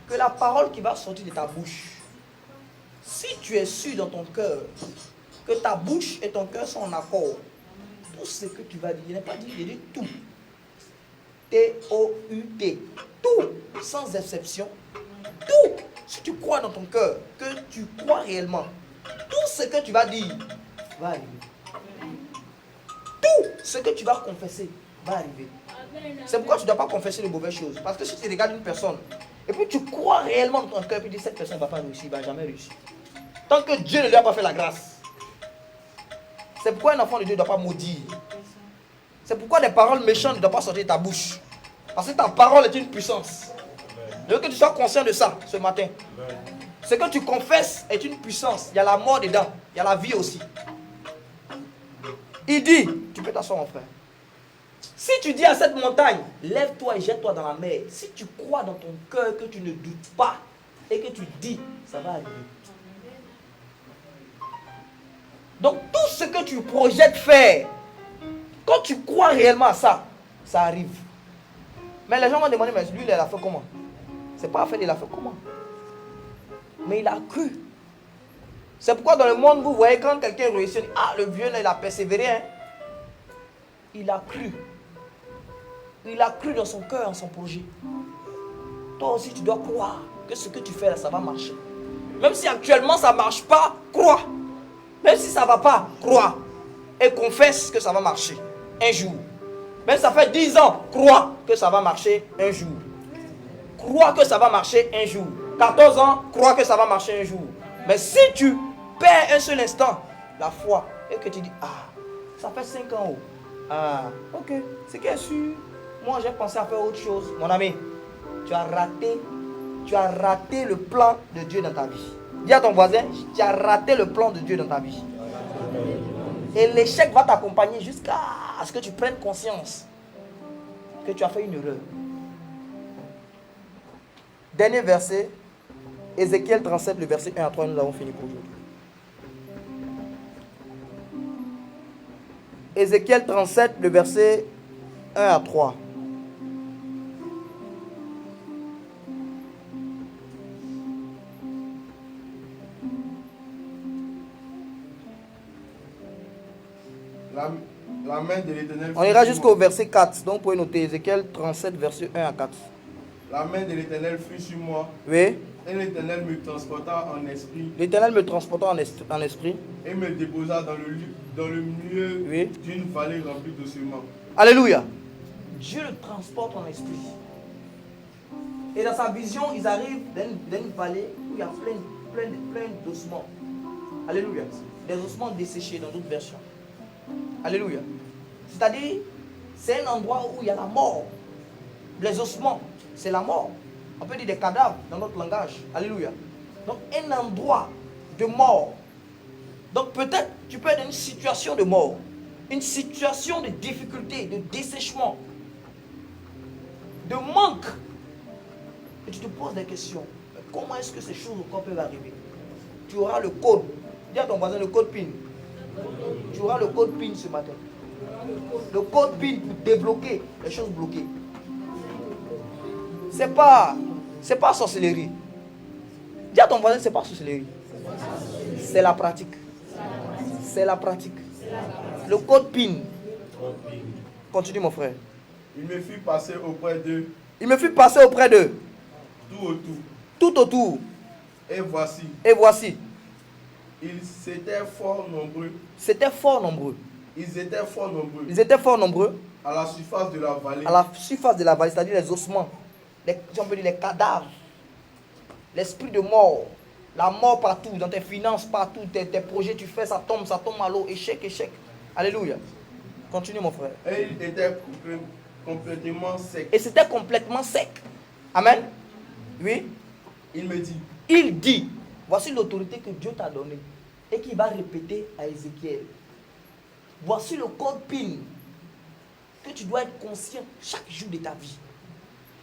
que la parole qui va sortir de ta bouche, si tu es sûr dans ton cœur que ta bouche et ton cœur sont en accord, tout ce que tu vas dire, il n'est pas dit, il dit tout. T-O-U-T. Tout, sans exception. Tout. Si tu crois dans ton cœur, que tu crois réellement, tout ce que tu vas dire va arriver. Tout ce que tu vas confesser va arriver. C'est pourquoi tu ne dois pas confesser de mauvaises choses. Parce que si tu regardes une personne, et puis tu crois réellement dans ton cœur, et puis tu dis cette personne ne va pas réussir, il ne va jamais réussir. Tant que Dieu ne lui a pas fait la grâce. C'est pourquoi un enfant de Dieu ne doit pas maudire. C'est pourquoi des paroles méchantes ne doivent pas sortir de ta bouche. Parce que ta parole est une puissance. Je veux que tu sois conscient de ça ce matin. Ce que tu confesses est une puissance. Il y a la mort dedans. Il y a la vie aussi. Il dit, tu peux t'asseoir mon frère. Si tu dis à cette montagne, lève-toi et jette-toi dans la mer. Si tu crois dans ton cœur que tu ne doutes pas et que tu dis, ça va arriver. Donc tout ce que tu projettes faire, quand tu crois réellement à ça, ça arrive. Mais les gens vont demander, mais lui il a fait comment? C'est pas fait, il a fait comment? Mais il a cru. C'est pourquoi dans le monde, vous voyez quand quelqu'un réussit, ah le vieux là il a persévéré. Hein? Il a cru. Il a cru dans son cœur, en son projet. Toi aussi tu dois croire que ce que tu fais là, ça va marcher. Même si actuellement ça ne marche pas, crois. Même si ça ne va pas, crois. Et confesse que ça va marcher un jour. Même si ça fait 10 ans, crois que ça va marcher un jour. Crois que ça va marcher un jour. 14 ans, crois que ça va marcher un jour. Mais si tu perds un seul instant la foi et que tu dis, ah, ça fait 5 ans, oh. Ah, ok, c'est bien sûr. Moi, j'ai pensé à faire autre chose. Mon ami, tu as raté le plan de Dieu dans ta vie. Dis à ton voisin, tu as raté le plan de Dieu dans ta vie. Et l'échec va t'accompagner jusqu'à ce que tu prennes conscience que tu as fait une erreur. Dernier verset, Ézéchiel 37, le verset 1 à 3, nous avons fini pour aujourd'hui. Ézéchiel 37, le verset 1 à 3. La main de l'Éternel. On ira jusqu'au verset 4. Donc, vous pouvez noter Ézéchiel 37, verset 1 à 4. La main de l'Éternel fut sur moi. Oui. Et l'Éternel me transporta en esprit. L'Éternel me transporta en esprit. Et me déposa dans le milieu oui. d'une vallée remplie d'ossements. Alléluia. Dieu le transporte en esprit. Et dans sa vision, ils arrivent dans une vallée où il y a plein d'ossements. Alléluia. Des ossements desséchés dans d'autres versions. Alléluia. C'est-à-dire, c'est un endroit où il y a la mort. Les ossements, c'est la mort. On peut dire des cadavres dans notre langage. Alléluia. Donc, un endroit de mort. Donc, peut-être, tu peux être dans une situation de mort. Une situation de difficulté, de dessèchement, de manque. Et tu te poses des questions. Mais comment est-ce que ces choses encore peuvent arriver? Tu auras le code. Dis à ton voisin le code PIN. Tu auras le code PIN ce matin. Le code PIN pour débloquer les choses bloquées. C'est pas C'est pas sorcellerie. Dis à ton voisin, c'est pas sorcellerie. C'est la pratique. C'est la pratique. Le code PIN. Continue mon frère. Il me fit passer auprès d'eux. Il me fit passer auprès d'eux. Tout autour. Tout autour. Et voici. Et voici. Ils étaient fort nombreux. C'était fort nombreux. Ils étaient fort nombreux. Ils étaient fort nombreux. À la surface de la vallée. À la surface de la vallée, c'est-à-dire les ossements. Si on peut dire les cadavres. L'esprit de mort. La mort partout, dans tes finances, partout, tes projets, tu fais, ça tombe à l'eau, échec, échec. Alléluia. Continue mon frère. Et il était complètement sec. Et c'était complètement sec. Amen. Oui. Il dit, voici l'autorité que Dieu t'a donnée et qu'il va répéter à Ézéchiel. Voici le code PIN que tu dois être conscient chaque jour de ta vie.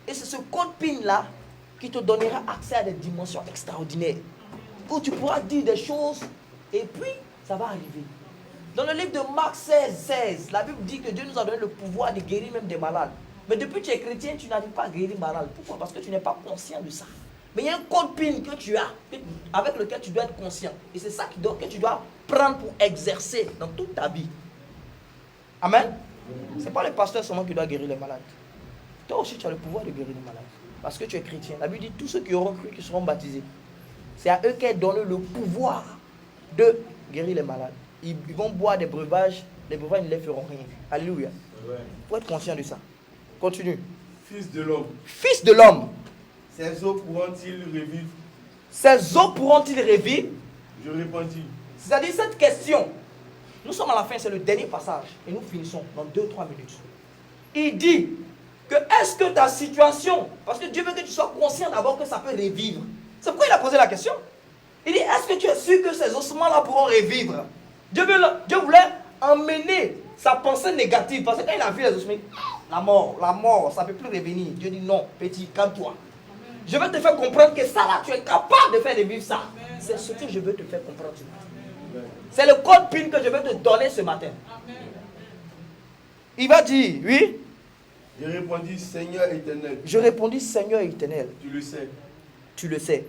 Et c'est ce code PIN là qui te donnera accès à des dimensions extraordinaires. Où tu pourras dire des choses et puis ça va arriver. Dans le livre de Marc 16, la Bible dit que Dieu nous a donné le pouvoir de guérir même des malades. Mais depuis que tu es chrétien, tu n'arrives pas à guérir malade. Pourquoi? Parce que tu n'es pas conscient de ça. Mais il y a un code PIN que tu as, avec lequel tu dois être conscient. Et c'est ça que tu dois prendre pour exercer dans toute ta vie. Amen. Ce n'est pas le pasteur seulement qui doit guérir les malades. Toi aussi, tu as le pouvoir de guérir les malades. Parce que tu es chrétien. La Bible dit tous ceux qui auront cru, qui seront baptisés. C'est à eux qu'est donné le pouvoir de guérir les malades. Ils vont boire des breuvages. Les breuvages ne les feront rien. Alléluia. Il faut être conscient de ça. Continue. Fils de l'homme. Fils de l'homme. Ces eaux pourront-ils revivre? Ces eaux pourront-ils revivre? Je répondis. C'est-à-dire cette question. Nous sommes à la fin, c'est le dernier passage. Et nous finissons dans 2-3 minutes. Il dit que est-ce que ta situation, parce que Dieu veut que tu sois conscient d'abord que ça peut revivre. C'est pourquoi il a posé la question. Il dit, est-ce que tu es sûr que ces ossements-là pourront revivre? Dieu voulait emmener sa pensée négative. Parce que quand il a vu les ossements, la mort, ça ne peut plus revenir. Dieu dit, non, petit, calme-toi. Je vais te faire comprendre que ça là, tu es capable de faire revivre ça. C'est ce que je veux te faire comprendre ce matin. C'est le code PIN que je veux te donner ce matin. Il va dire, oui. Je répondis, Seigneur éternel. Je répondis, Seigneur éternel. Tu le sais. Tu le sais.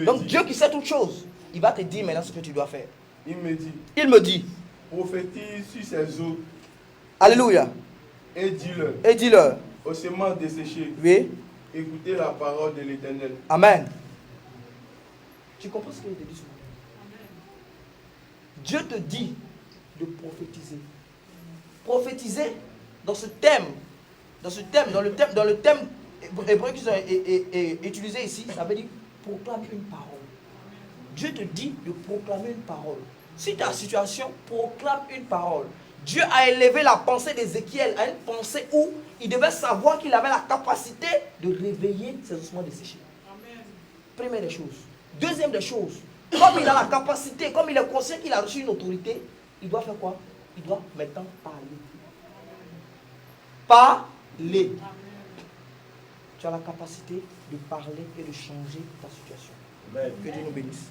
Donc dit, Dieu qui sait toutes choses, il va te dire maintenant ce que tu dois faire. Il me dit. Prophétise sur ces eaux. Alléluia. Et dis-leur. Et dis-leur. Aux semences desséchées. Oui. Écoutez la parole de l'Éternel. Amen. Tu comprends ce qu'il te dit ce matin? Dieu te dit de prophétiser. Prophétiser dans ce thème, dans le thème hébreu qu'ils ont utilisé ici, ça veut dire proclamer une parole. Dieu te dit de proclamer une parole. Si ta situation proclame une parole, Dieu a élevé la pensée d'Ézéchiel à une pensée où il devait savoir qu'il avait la capacité de réveiller ses ossements desséchés. Première des choses. Deuxième des choses, comme il a la capacité, comme il est conscient qu'il a reçu une autorité, il doit faire quoi? Il doit maintenant parler. Parler. Tu as la capacité de parler et de changer ta situation. Que Dieu nous bénisse.